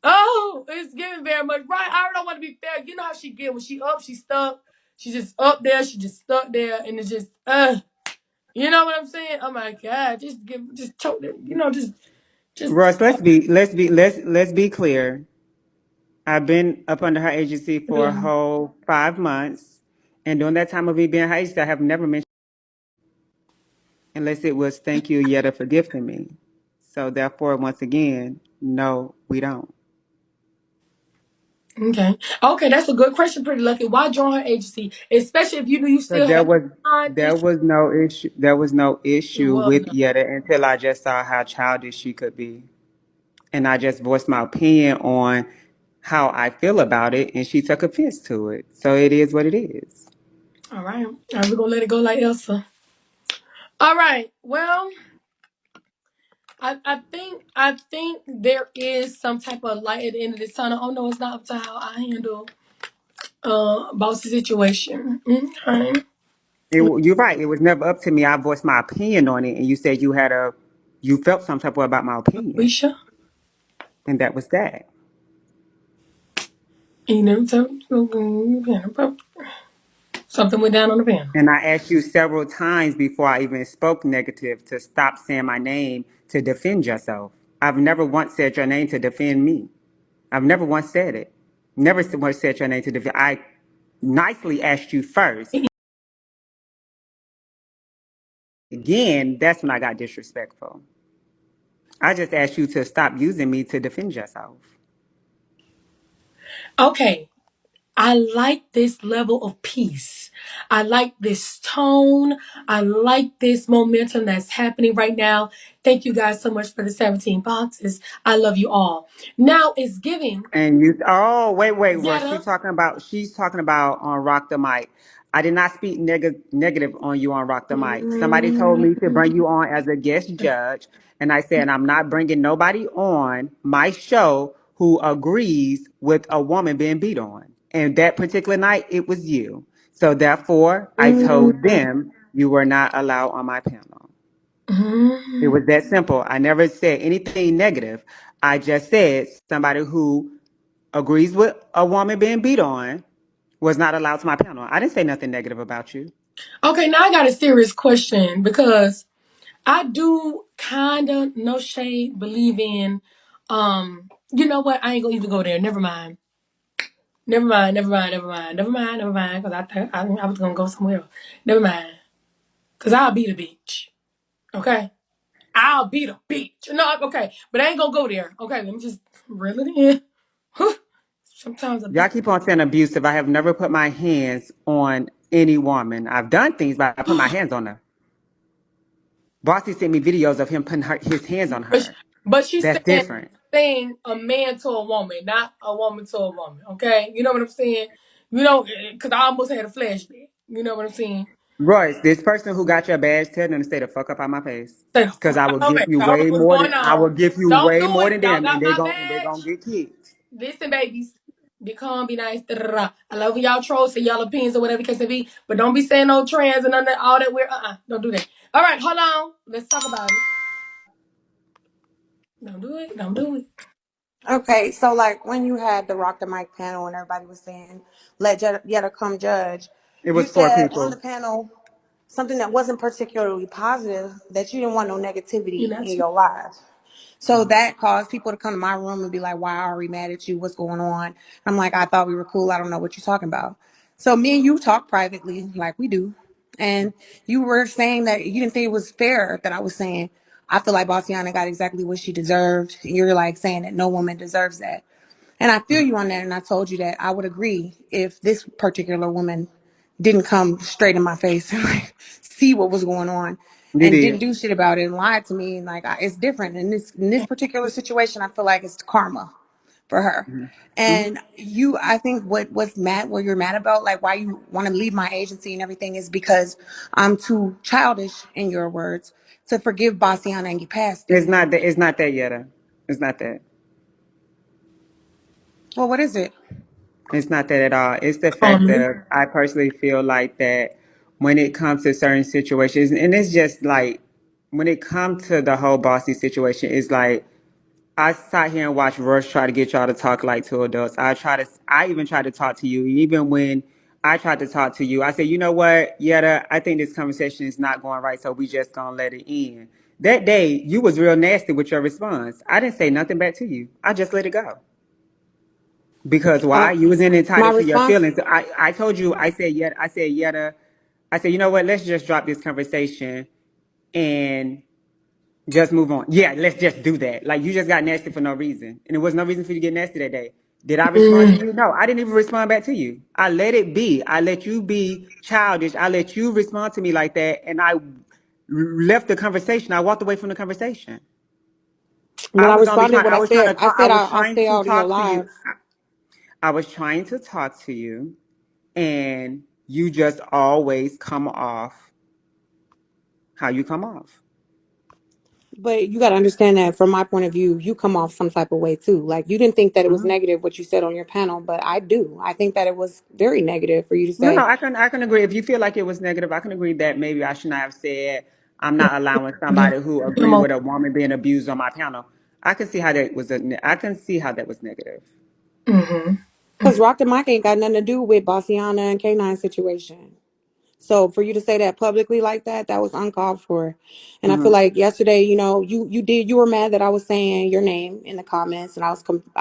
Oh, it's giving very much. Right. I don't want to be fair. You know how she get when she up, she stuck. She just up there, she just stuck there, and it's just you know what I'm saying? Oh my God. Just choke it. Just Royce, let's be clear. I've been up under her agency for a yeah. whole 5 months, and during that time of me being her agency, I have never mentioned unless it was thank you, Yetta, for gifting me. So therefore, once again, no, we don't. Okay. Okay, that's a good question, Pretty Lucky. Why join her agency? Especially if you knew you Because still had time issue. there was no It issue was with no. Yetta until I just saw how childish she could be. And I just voiced my opinion on how I feel about it, and she took offense to it. So it is what it is. All right. All right, we're gonna let it go like Elsa. All right. Well, I think there is some type of light at the end of this tunnel. Oh no, it's not up to how I handle bossy situation. Okay. You're right. It was never up to me. I voiced my opinion on it, and you said you felt some type of way about my opinion. Alicia, And that was that. you never tell something went down on the panel. And I asked you several times before I even spoke negative to stop saying my name to defend yourself. I've never once said your name to defend me. I've never once said it. Never once said your name to defend. I nicely asked you first. Again, that's when I got disrespectful. I just asked you to stop using me to defend yourself. Okay, I like this level of peace. I like this tone. I like this momentum that's happening right now. Thank you guys so much for the 17 boxes. I love you all. Now it's giving. And you, oh, wait, Royce, Yetta. she's talking about on Rock the Mic. I did not speak negative on you on Rock the Mic. Somebody told me to bring you on as a guest judge, and I said I'm not bringing nobody on my show who agrees with a woman being beat on. And that particular night, it was you. So therefore, I told them you were not allowed on my panel. It was that simple. I never said anything negative. I just said somebody who agrees with a woman being beat on was not allowed to my panel. I didn't say nothing negative about you. Okay, now I got a serious question because I do kind of, no shade, believe in, you know what? I ain't gonna even go there. Never mind. Because I was gonna go somewhere else. Never mind. Because I'll be the bitch. Okay? I'll be the bitch. No, okay. But I ain't gonna go there. Okay, let me just reel it in. Sometimes a Y'all bitch. keep on saying abusive. I have never put my hands on any woman. I've done things, but I put my hands on her. Bossy sent me videos of him putting his hands on But, her. but she's That's different. saying a man to a woman, not a woman to a woman. Okay? You know what I'm saying? You know, because I almost had a flashback. You know what I'm saying? Royce, this person who got your badge, tell them to stay the fuck up out my face. Say the Cause fuck I out will of my give face. you I don't way know what's more than going I will on. give you Don't way do more it. than Y'all them, and got they my gonna badge. get kicked. Listen, babies. Be calm, be nice. Da-da-da. I love when y'all trolls say y'all opinions or whatever the case may be, but don't be saying no trans and all that weird. Don't do that. All right, hold on. Let's talk about it. Don't do it. Don't do it. Okay, so like when you had the Rock the Mic panel and everybody was saying, let Yetta come judge, It you was four said on the people. panel something that wasn't particularly positive, that you didn't want no You're negativity not in too. your life. So that caused people to come to my room and be like, why are we mad at you? What's going on? I'm like, I thought we were cool. I don't know what you're talking about. So me and you talk privately like we do. And you were saying that you didn't think it was fair that I was saying, I feel like Bossiana got exactly what she deserved. And you're like saying that no woman deserves that. And I feel you on that. And I told you that I would agree if this particular woman didn't come straight in my face and like see what was going on You and didn't did. do shit about it and lied to me. And like, it's different in this particular situation. I feel like it's karma for her. Hmm. And you, I think what you're mad about, like why you want to leave my agency and everything is because I'm too childish, in your words, to forgive Bassiana and get past It's it. not that. It's not that, Yetta. It's not that. Well, what is it? It's not that at all. It's the fact Calmly. that I personally feel like that when it comes to certain situations, and it's just like when it comes to the whole bossy situation, it's like I sat here and watched Rush try to get y'all to talk like two adults. I even tried to talk to you. Even when I tried to talk to you, I said, you know what, Yetta, I think this conversation is not going right, so we just gonna let it end. That day, you was real nasty with your response. I didn't say nothing back to you. I just let it go. Because Uh, why? You was my entitled to your response. feelings. I told you, Yetta, I said, you know what, let's just drop this conversation and just move on. Yeah, let's just do that. Like you just got nasty for no reason. And there was no reason for you to get nasty that day. Did I respond to Mm. you? No, I didn't even respond back to you. I let it be. I let you be childish. I let you respond to me like that. And I left the conversation. I walked away from the conversation. When I responded, what I said, I said I'll stay out of your To you. live. I was trying to talk to you and you just always come off how you come off. But you got to understand that from my point of view, you come off some type of way too. Like you didn't think that it was Mhm. negative what you said on your panel, but I do. I think that it was very negative for you to No, say, I can agree. If you feel like it was negative, I can agree that maybe I should not have said I'm Yeah. not allowing Yeah. somebody who Come agree on. with a woman being abused on my panel. I can see how that was negative. Mm-hmm. Because Rock the Mic ain't got nothing to do with Bossiana and K9 situation. So for you to say that publicly like that, that was uncalled for. And I feel Hmm. like yesterday, you know, you were mad that I was saying your name in the comments, and I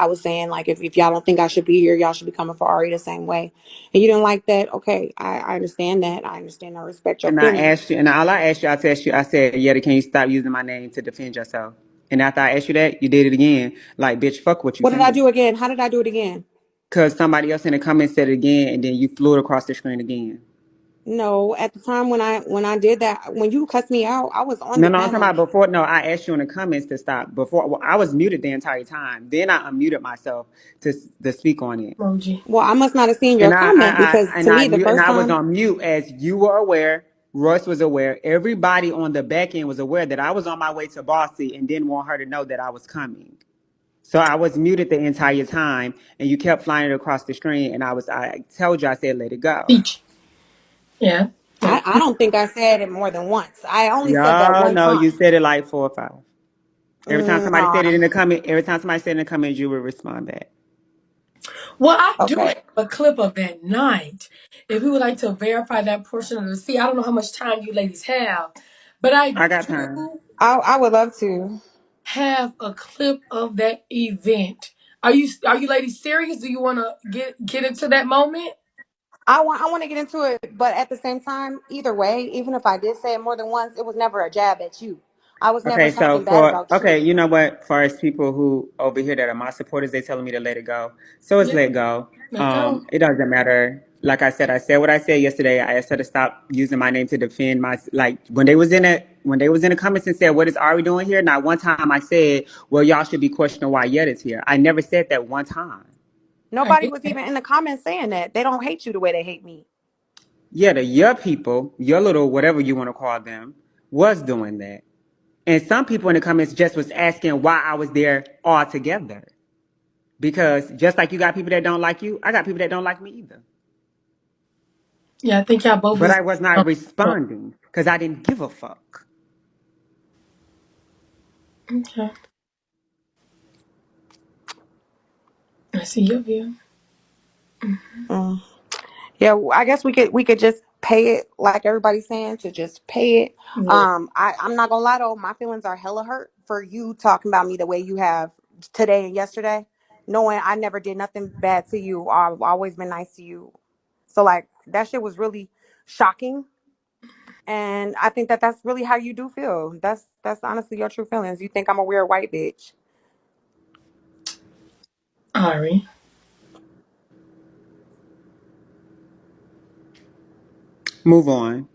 was saying like if y'all don't think I should be here, y'all should be coming for Ari the same way. And you didn't like that. Okay, I understand that. I understand. I respect your And I feelings. asked you, and all I asked you, I text you, I said, Yetta, can you stop using my name to defend yourself? And after I asked you that, you did it again. Like, bitch, fuck what you What did I saying. do again? How did I do it again? Because somebody else in the comments said it again, and then you flew it across the screen again. No, at the time when I did that, when you cussed me out, I was on No, the no, I'm talking panel. about before. No, I asked you in the comments to stop. Before, well, I was muted the entire time. Then I unmuted myself to speak on it. Emoji. Well, I must not have seen your And comment because to me the and first I was time on mute as you were aware. Royce was aware. Everybody on the back end was aware that I was on my way to Bossy and didn't want her to know that I was coming. So I was muted the entire time, and you kept flying it across the screen. And I told you, I said, let it go. Peach. Yeah. Yeah. I don't think I said it more than once. I only said that Y'all one know you time. said it like 4 or 5. Nah. Every time somebody said in the comment, you would respond back. Well, I do Okay. have a clip of that night. If we would like to verify that portion of the see, I don't know how much time you ladies have, but I I got time. do I would love to. have a clip of that event. Are you ladies serious? Do you want to get into that moment? I want to get into it, but at the same time, either way, even if I did say it more than once, it was never a jab at you. I was never Okay, so talking bad about you. you know what? For as people who over here that are my supporters, they telling me to let it go. So it's Yeah, let go. let go. It doesn't matter. Like I said what I said yesterday. I asked her to stop using my name to defend my like when they was in the comments and said, "What is Ari doing here?" Not one time I said, "Well, y'all should be questioning why Yetta's here." I never said that one time. I Nobody get was that. even in the comments saying that. They don't hate you the way they hate me. Yetta, your people, your little whatever you want to call them, was doing that. And some people in the comments just was asking why I was there altogether. Because just like you got people that don't like you, I got people that don't like me either. Yeah, I think y'all both But was. I was not responding because I didn't give a fuck. Okay, I see your view. Mm. Yeah, I guess we could just pay it like everybody's saying to just pay it. Yeah, I'm not gonna lie though, my feelings are hella hurt for you talking about me the way you have today and yesterday, knowing I never did nothing bad to you. I've always been nice to you. So like that shit was really shocking, and I think that that's really how you do feel. That's honestly your true feelings. You think I'm a weird white bitch. Ari. Move on.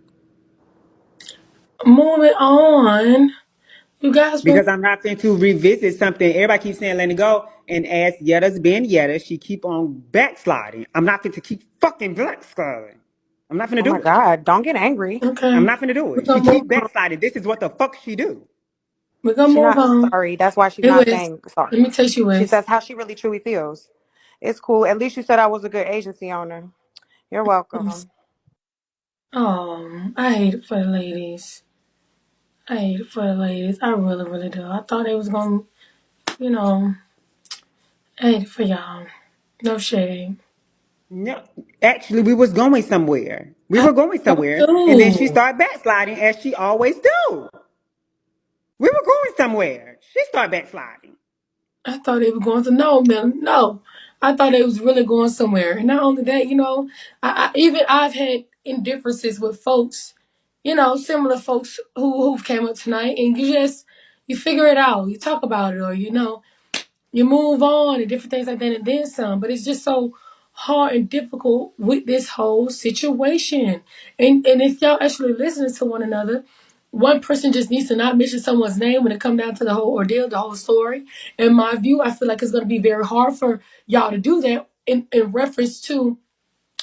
Moving on. You guys been Because I'm not going to revisit something. Everybody keeps saying let it go. And as Yetta's been Yetta, she keep on backsliding. I'm not going to keep fucking backsliding. I'm not going to Oh my do it. god, don't get angry. I'm okay. not going to do We're it. She gonna move keep on. backsliding. This is what the fuck she do. We're gonna She move not on. sorry. That's why she's Hey, not Wes. saying Let sorry. me text you, She Wes. says how she really truly feels. It's cool. At least you said I was a good agency owner. You're welcome. Oh, I hate it for the ladies. I hate it for the ladies. I really, really do. I thought they was gonna, you know, I hate it for y'all. No shade. No, actually, we was going somewhere. We I were going so somewhere. And then she too. started backsliding as she always do. We were going somewhere. She started backsliding. I thought they were going to no, man, no. I thought they was really going somewhere. And not only that, even I've had indifferences with folks, similar folks who came up tonight, and you figure it out, you talk about it, or you move on and different things like that, and then some. But it's just so hard and difficult with this whole situation. And if y'all actually listening to one another, one person just needs to not mention someone's name when it comes down to the whole ordeal, the whole story. In my view, I feel like it's going to be very hard for y'all to do that in reference to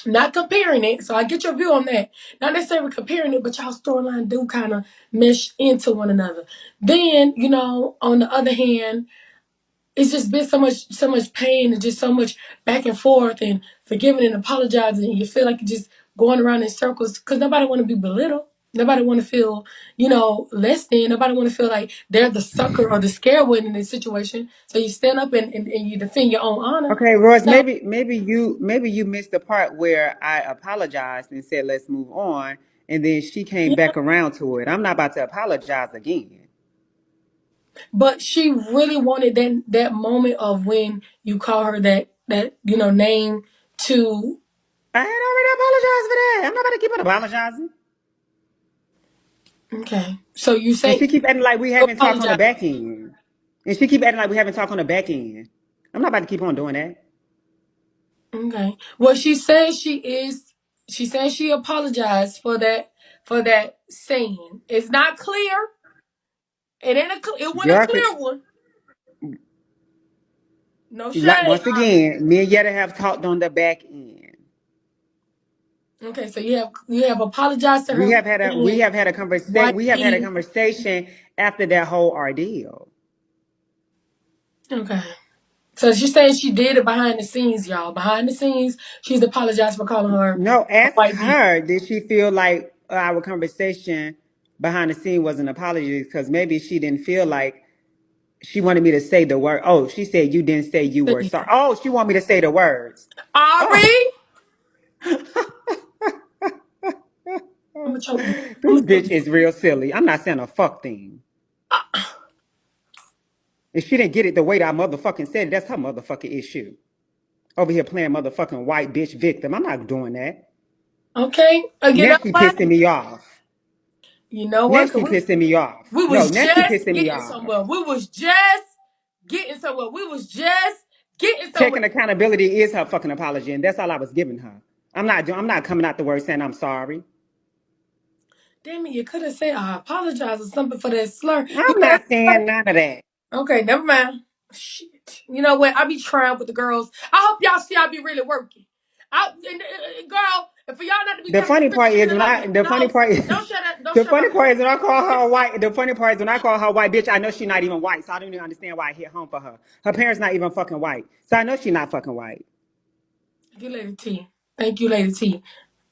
not comparing it. So I get your view on that. Not necessarily comparing it, but y'all storyline do kind of mesh into one another. Then, on the other hand, it's just been so much pain and just so much back and forth and forgiving and apologizing. And you feel like you're just going around in circles because nobody want to be belittled. Nobody want to feel, less than. Nobody want to feel like they're the sucker or the scared one in this situation. So you stand up and you defend your own honor. Okay, Royce, So maybe you missed the part where I apologized and said let's move on, and then she came yeah, back around to it. I'm not about to apologize again. but she really wanted that moment of when you call her that name to. I had already apologized for that. I'm not about to keep on apologizing. Okay, so you And say she keep acting like we you haven't talked on the apologize. back end. And she keep acting like we haven't talked on the back end. I'm not about to keep on doing that. Okay, well she says she is. She says she apologized for that saying. It's not clear. It wasn't a Girl, clear one. No like shade, once Ari. again, me and Yetta have talked on the back end. Okay, so you have apologized to her We for have had a we saying have had a conversation. white We have had a meat. conversation after that whole ordeal. Okay. So she's saying she did it behind the scenes, y'all. Behind the scenes, she's apologized for calling her No, a ask white bee. her. Did she feel like our conversation behind the scene was an apology? Because maybe she didn't feel like she wanted me to say the word. Oh, she said you didn't say you were sorry. Oh, she wanted me to say the words. Ari, Oh, I'm gonna choke you. I'm this gonna choke bitch is real silly. I'm not saying a fuck thing. you. If she didn't get it the way that I motherfucking said it, that's her motherfucking issue. Over here playing motherfucking white bitch victim. I'm not doing that. Okay. You Now know she what? pissing me off. You know Now what? she 'Cause pissing me off. we No, was now she just pissing me getting off. somewhere. We was just getting somewhere. We was just getting somewhere. Taking accountability is her fucking apology, and that's all I was giving her. I'm not coming out the word saying I'm sorry. Damn it, you could have said I apologize or something for that slur. I'm not saying none of that. Okay, never mind. Shit. You know what? I be trying with the girls. I hope y'all see I be really working. Girl, and for y'all not to be The coming to funny screaming part is when like I Mickey the funny Mouse, part is don't shut up. Don't the shut my funny mouth. part is when I call her white. The funny part is when I call her white bitch. I know she's not even white, so I don't even understand why I hit home for her. Her parents not even fucking white, so I know she's not fucking white. Thank you, Lady T. Thank you, Lady T.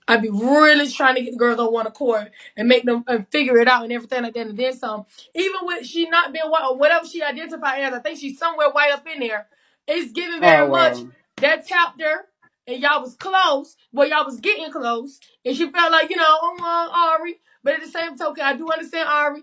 I be really trying to get the girls on one accord and make them figure it out and everything like that. And then some. Even with she not being white or whatever she identify as, I think she's somewhere white up in there. It's giving Oh very much well. that tapped her and y'all was close. Well, y'all was getting close. And she felt like, Ari. But at the same token, I do understand Ari.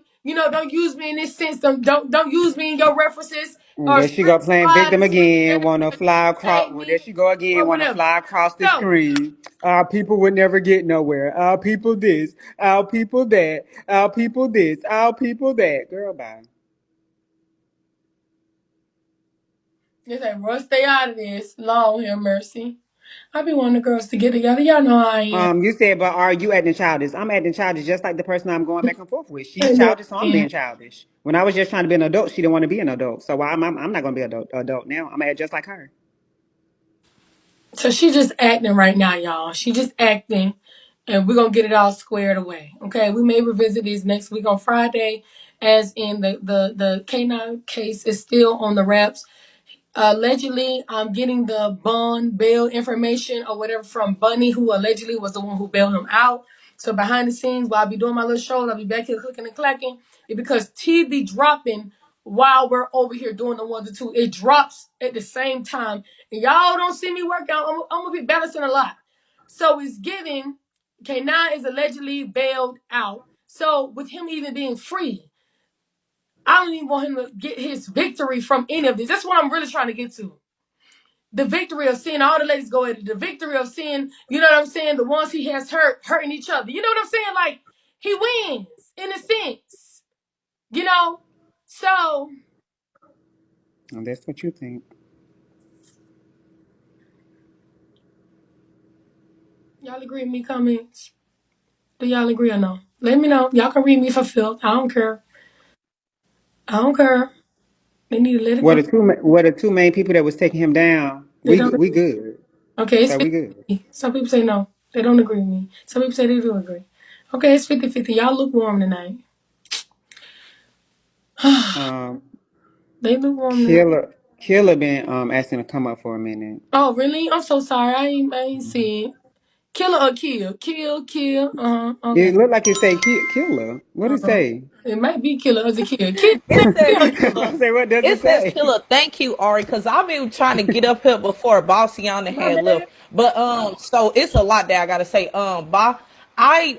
Don't use me in this sense. Don't use me in your references And or there she go script playing slide victim and switch again. that Wanna fly across? shade Well, there me she go again. or Wanna whatever. fly across the So screen. Our people would never get nowhere. Our people this. Our people that. Our people this. Our people that. Girl, bye. they say, Russ, stay out of this. Lord have mercy. I be wanting the girls to get together. Y'all know how I am. You said, but are you acting childish? I'm acting childish just like the person I'm going back and forth with. She's And never childish, so I'm again. being childish. When I was just trying to be an adult, she didn't want to be an adult. So I'm not going to be an adult now. I'm act just like her. So she just acting right now, y'all. She just acting, and we're gonna get it all squared away. Okay, we may revisit these next week on Friday, as in the K9 case is still on the wraps. Allegedly, I'm getting the bond bail information or whatever from Bunny, who allegedly was the one who bailed him out. So behind the scenes, while I be doing my little shows, I'll be back here clicking and clacking. It's because T be dropping while we're over here doing the 1 to 2. It drops at the same time. And y'all don't see me work out. I'm gonna be balancing a lot. So it's giving K9 is allegedly bailed out. So with him even being free, I don't even want him to get his victory from any of this. That's what I'm really trying to get to. The victory of seeing all the ladies go at it. The victory of seeing, you know what I'm saying, the ones he has hurt, hurting each other. You know what I'm saying? Like, he wins, in a sense. You know? So, And that's what you think. y'all agree with me, comments? Do y'all agree or no? Let me know. Y'all can read me for filth. I don't care. I don't care. They need to let it go. What the two main people that was taking him down? They We don't. we good. Okay, it's So we 50. good. Some people say no. They don't agree with me. Some people say they do agree. Okay, it's 50-50. Y'all lukewarm tonight. Um, They lukewarm tonight. Killer been asking to come up for a minute. Oh, really? I'm so sorry. I ain't see it. Killer or kill? Kill, kill. It Okay. looked like it say killer. What it say? It might be killer or the kill. Kill, It says kill. killer. I say, what does It it says say? killer. Thank you, Ari, because I've been trying to get up here before Bossiana My had bad. left. But so it's a lot that I gotta say.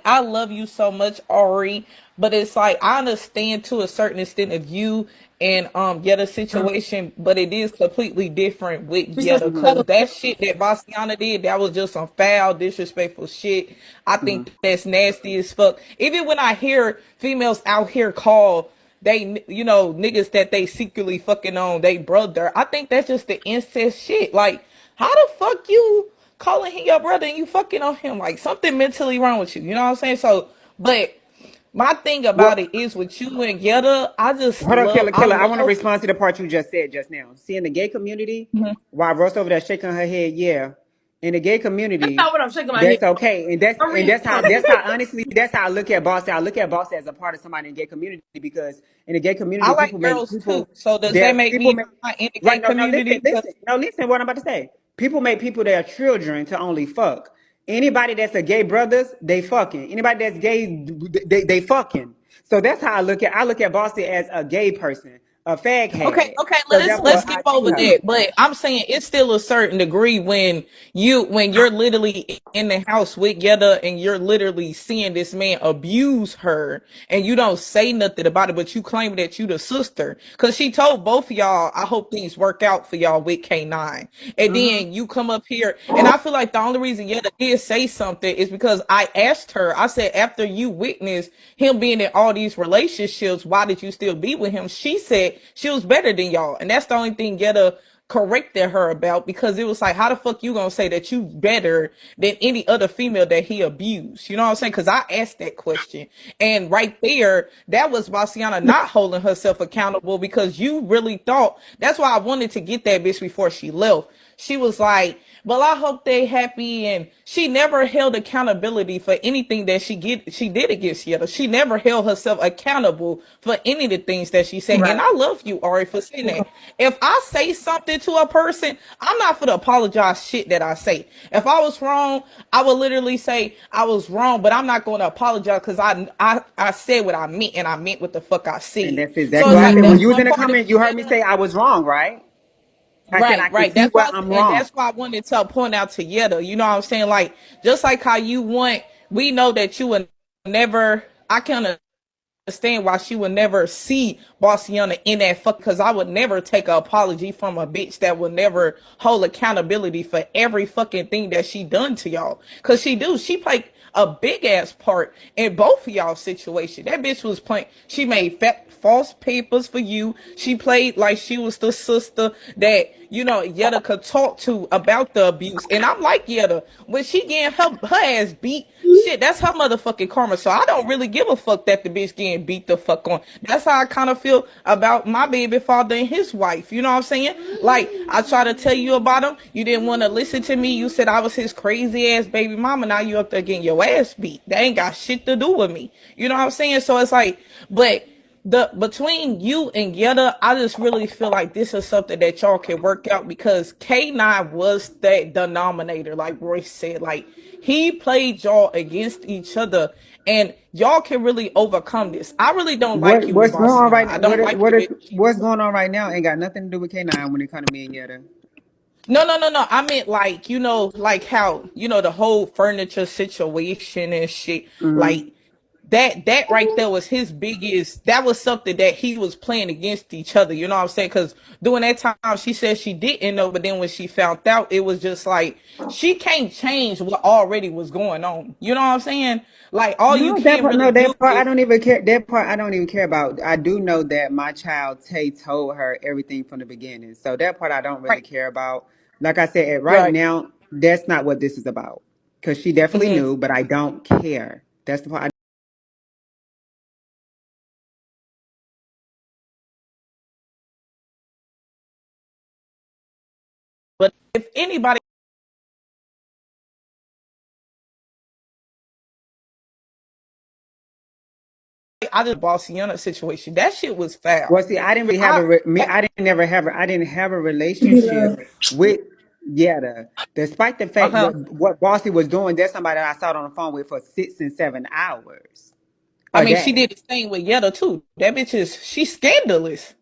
I love you so much, Ari. But it's like I understand to a certain extent of you and Yetta situation, but it is completely different with We said Yetta Hmm. because that shit that Bossiana did, that was just some foul, disrespectful shit. I Hmm. think that's nasty as fuck. Even when I hear females out here call they, niggas that they secretly fucking on they brother, I think that's just the incest shit. Like, how the fuck you calling him your brother and you fucking on him? Like, something mentally wrong with you, you know what I'm saying? So, but my thing about Well, it is with you and Yetta, I just hold on, love, I killer. I want to love. respond to the part you just said just now. See, in the gay community, Mhm. while Russ over there shaking her head, yeah. In the gay that's community, not what I'm shaking my head. that's okay, and I'm reading something. that's how honestly that's how I look at boss. I look at boss as a part of somebody in the gay community because in the gay I community, like girls too. people So does that that make people me make not in the gay right. No, no, community? listen. What I'm about to say. People make people their children to only fuck. Anybody that's a gay brothers, they fucking. Anybody that's gay, they fucking. So that's how I look at Bossy as a gay person, a fag Okay, hag. okay, So let's therefore, skip I over treat her. that. But I'm saying it's still a certain degree when you're literally in the house with Yetta and you're literally seeing this man abuse her and you don't say nothing about it, but you claim that you the sister. Cause she told both of y'all, I hope things work out for y'all with K9. And Hmm. then you come up here and I feel like the only reason Yetta did say something is because I asked her, I said, after you witnessed him being in all these relationships, why did you still be with him? She said she was better than y'all. And that's the only thing Yetta corrected her about because it was like, how the fuck you gonna say that you better than any other female that he abused? You know what I'm saying? Because I asked that question. And right there, that was Bossiana not holding herself accountable because you really thought that's why I wanted to get that bitch before she left. She was like, well, I hope they happy. And she never held accountability for anything that she did against Yetta. She never held herself accountable for any of the things that she said. And Right. I love you, Ari, for saying that. If I say something to a person, I'm not for to apologize shit that I say. If I was wrong, I would literally say I was wrong, but I'm not going to apologize because I said what I meant and I meant what the fuck I And said. that's So exactly it's what I like said. When that's you was one in the part of comment, you heard me Yetta. say I was wrong, right? I said I Right, can right. see That's where why, I'm and wrong. that's why I wanted to point out to Yetta. You know what I'm saying? Like, just like how you want, we know that you would never. I can understand why she would never see Bossiana in that fuck because I would never take an apology from a bitch that would never hold accountability for every fucking thing that she done to y'all. Cause she played a big ass part in both of y'all situation. That bitch was playing, she made false papers for you. She played like she was the sister that, Yetta could talk to about the abuse. And I'm like Yetta, when she getting her ass beat, shit, that's her motherfucking karma. So I don't really give a fuck that the bitch getting beat the fuck on. That's how I kind of feel about my baby father and his wife. You know what I'm saying? Like, I try to tell you about him. You didn't want to listen to me. You said I was his crazy ass baby mama. Now you up there getting your ass beat. That ain't got shit to do with me. You know what I'm saying? So it's like, but the between you and Yetta, I just really feel like this is something that y'all can work out because K9 was that denominator, like Royce said. Like he played y'all against each other, and y'all can really overcome this. I really don't like you with What's going on Bossiana. right I now? don't like the way she What's going on right now? Ain't got nothing to do with K9 when it comes to me and Yetta. no. I meant like, like how, the whole furniture situation and shit. Mm-hmm. Like that right there was his biggest, that was something that he was playing against each other, you know what I'm saying? Because during that time she said she didn't know, but then when she found out, it was just like she can't change what already was going on, you know what I'm saying? Like all you No, that can part. really No, do that part. I is don't even care. That part I don't even care about. I do know that my child Tay told her everything from the beginning. So that part I don't really right, care about. Like I said, right right. now, that's not what this is about. Because she definitely Hmm. knew, but I don't care. That's the part. But if anybody, I just Bossiana situation, that shit was foul. Well, see, I didn't really have I a re- me. I didn't never have. I didn't have a relationship with. Yetta. Despite the fact Uh-huh. what Bossy was doing, there's somebody that I sat on the phone with for 6 and 7 hours I a mean, she day. did the same with Yetta too. That bitch is she's scandalous.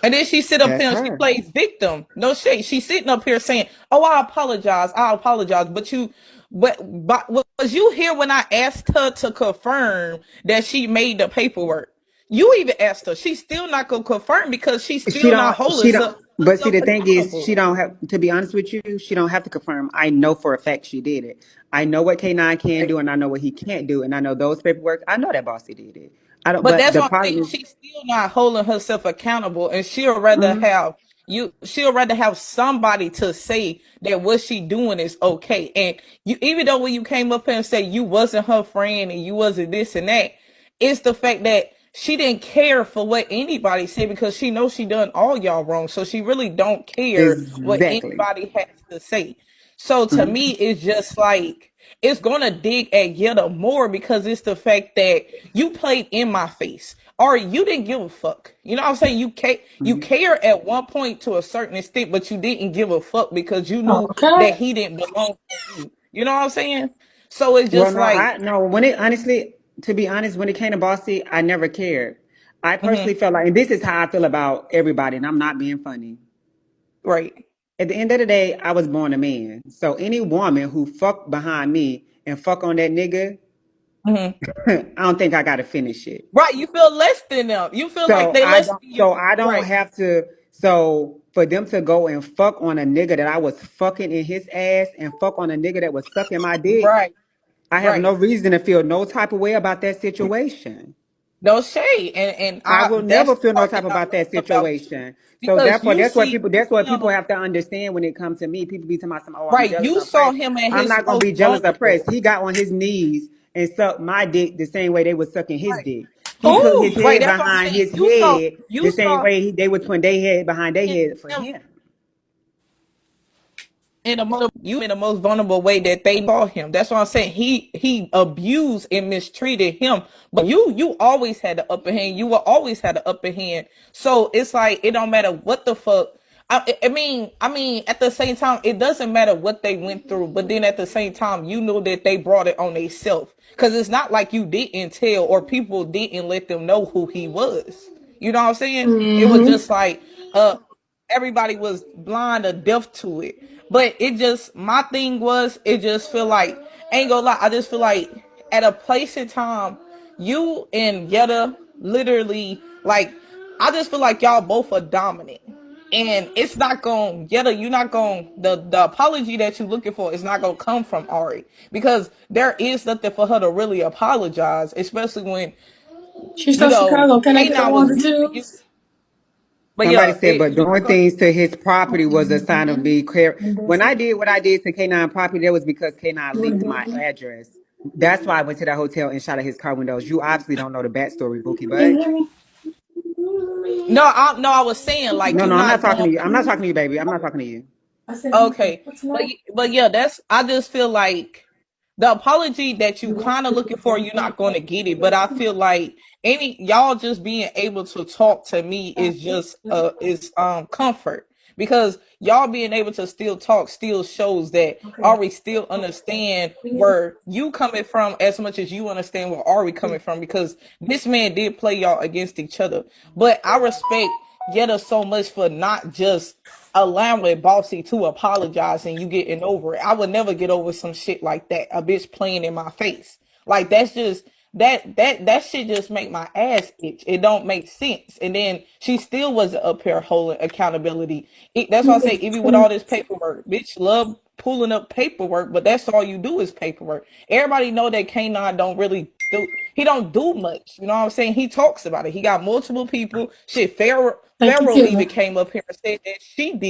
And then she sit up That's here and she her. plays victim. No shade. She's sitting up here saying, "Oh, I apologize. I apologize." But was you here when I asked her to confirm that she made the paperwork? You even asked her. She's still not gonna confirm because she's She still not don't. holding She don't. But see, herself the thing is, she accountable. don't have. To be honest with you, she don't have to confirm. I know for a fact she did it. I know what K9 can do, and I know what he can't do, and I know those paperwork. I know that Bossy did it. I don't. But But that's the what I'm problem saying. is, She's still not holding herself accountable, and she'll rather mhm, have you. She'll rather have somebody to say that what she doing is okay. And you, even though when you came up here and say you wasn't her friend and you wasn't this and that, it's the fact that she didn't care for what anybody said because she knows she done all y'all wrong. So she really don't care what exactly. anybody has to say. So to Mhm. me, it's just like it's gonna dig at Yetta more because it's the fact that you played in my face or you didn't give a fuck. You know what I'm saying? You Mhm. care at one point to a certain extent, but you didn't give a fuck because you knew Okay. that he didn't belong to you. You know what I'm saying? So it's Well, just no, like, I no. When it honestly, to be honest, when it came to Bossy, I never cared. I mhm, personally felt like, and this is how I feel about everybody, and I'm not being funny. right. At the end of the day, I was born a man. So any woman who fuck behind me and fuck on that nigga, Mhm. I don't think I gotta finish it. Right, you feel less than them. You feel like So they I less don't than you. so I don't Right, have to so for them to go and fuck on a nigga that I was fucking in his ass and fuck on a nigga that was sucking my dick, right, I have no right. reason to feel no type of way about that situation. No shade, and I I will that's never the feel no part type that I about that love about you situation. So because therefore, you see that's what him people have to understand when it comes to me. People be talking about some, oh, I'm right. jealous You or saw pressed. him at I'm his not gonna most be jealous or pressed. vulnerable. He got on his knees and sucked my dick the same way they was sucking his Right, dick. He put his Oh, right. head That's what I'm behind saying. his head the You same saw way they would put their head behind their head for him him. you in the most vulnerable way that they saw him. That's what I'm saying. He abused and mistreated him, but you always had the upper hand. You will always had the upper hand. So it's like it don't matter what the fuck. I mean, at the same time, it doesn't matter what they went through, but then at the same time, you know that they brought it on themselves. Because it's not like you didn't tell or people didn't let them know who he was. You know what I'm saying? It was mm-hmm. just like, uh, everybody was blind or deaf to it. But it just my thing was it just feel like ain't gonna lie, I just feel like at a place in time, you and Yetta literally like I just feel like y'all both are dominant. And it's not going Yetta, you're not going the apology that you're looking for is not gonna come from Ari because there is nothing for her to really apologize, especially when She's from Chicago. Can I get a K9 was one or using you. twos? But Somebody yeah, said, but doing things to his property was a sign of me care. And When this I one. did what I did to K9 property, that was because K9 You want to leaked do it my for me? address. That's why I went to that hotel and shot at his car windows. You obviously don't know the backstory, Bookie, Can you but hear me? no, I was saying like no, you no, I'm not not talking going to you. I'm not talking to you, baby. I'm not talking to you. I said, okay, what's but tonight? but yeah, that's I just feel like the apology that you You want kind of to looking for, you're not going to get it. But I feel like any y'all just being able to talk to me is just is comfort because y'all being able to still talk still shows that Okay. Ari still understand where you coming from as much as you understand where Ari coming from because this man did play y'all against each other. But I respect Yetta so much for not just allowing Bossy to apologize and you getting over it. I would never get over some shit like that. A bitch playing in my face. Like that's just that shit just make my ass itch. It don't make sense. And then she still wasn't up here holding accountability. That's why I say even with all this paperwork, bitch love pulling up paperwork, but that's all you do is paperwork. Everybody know that K9 don't really do he don't do much. You know what I'm saying? He talks about it. He got multiple people. Shit, Pharaoh Thank you, Pharaoh Killer. even came up here and said that she did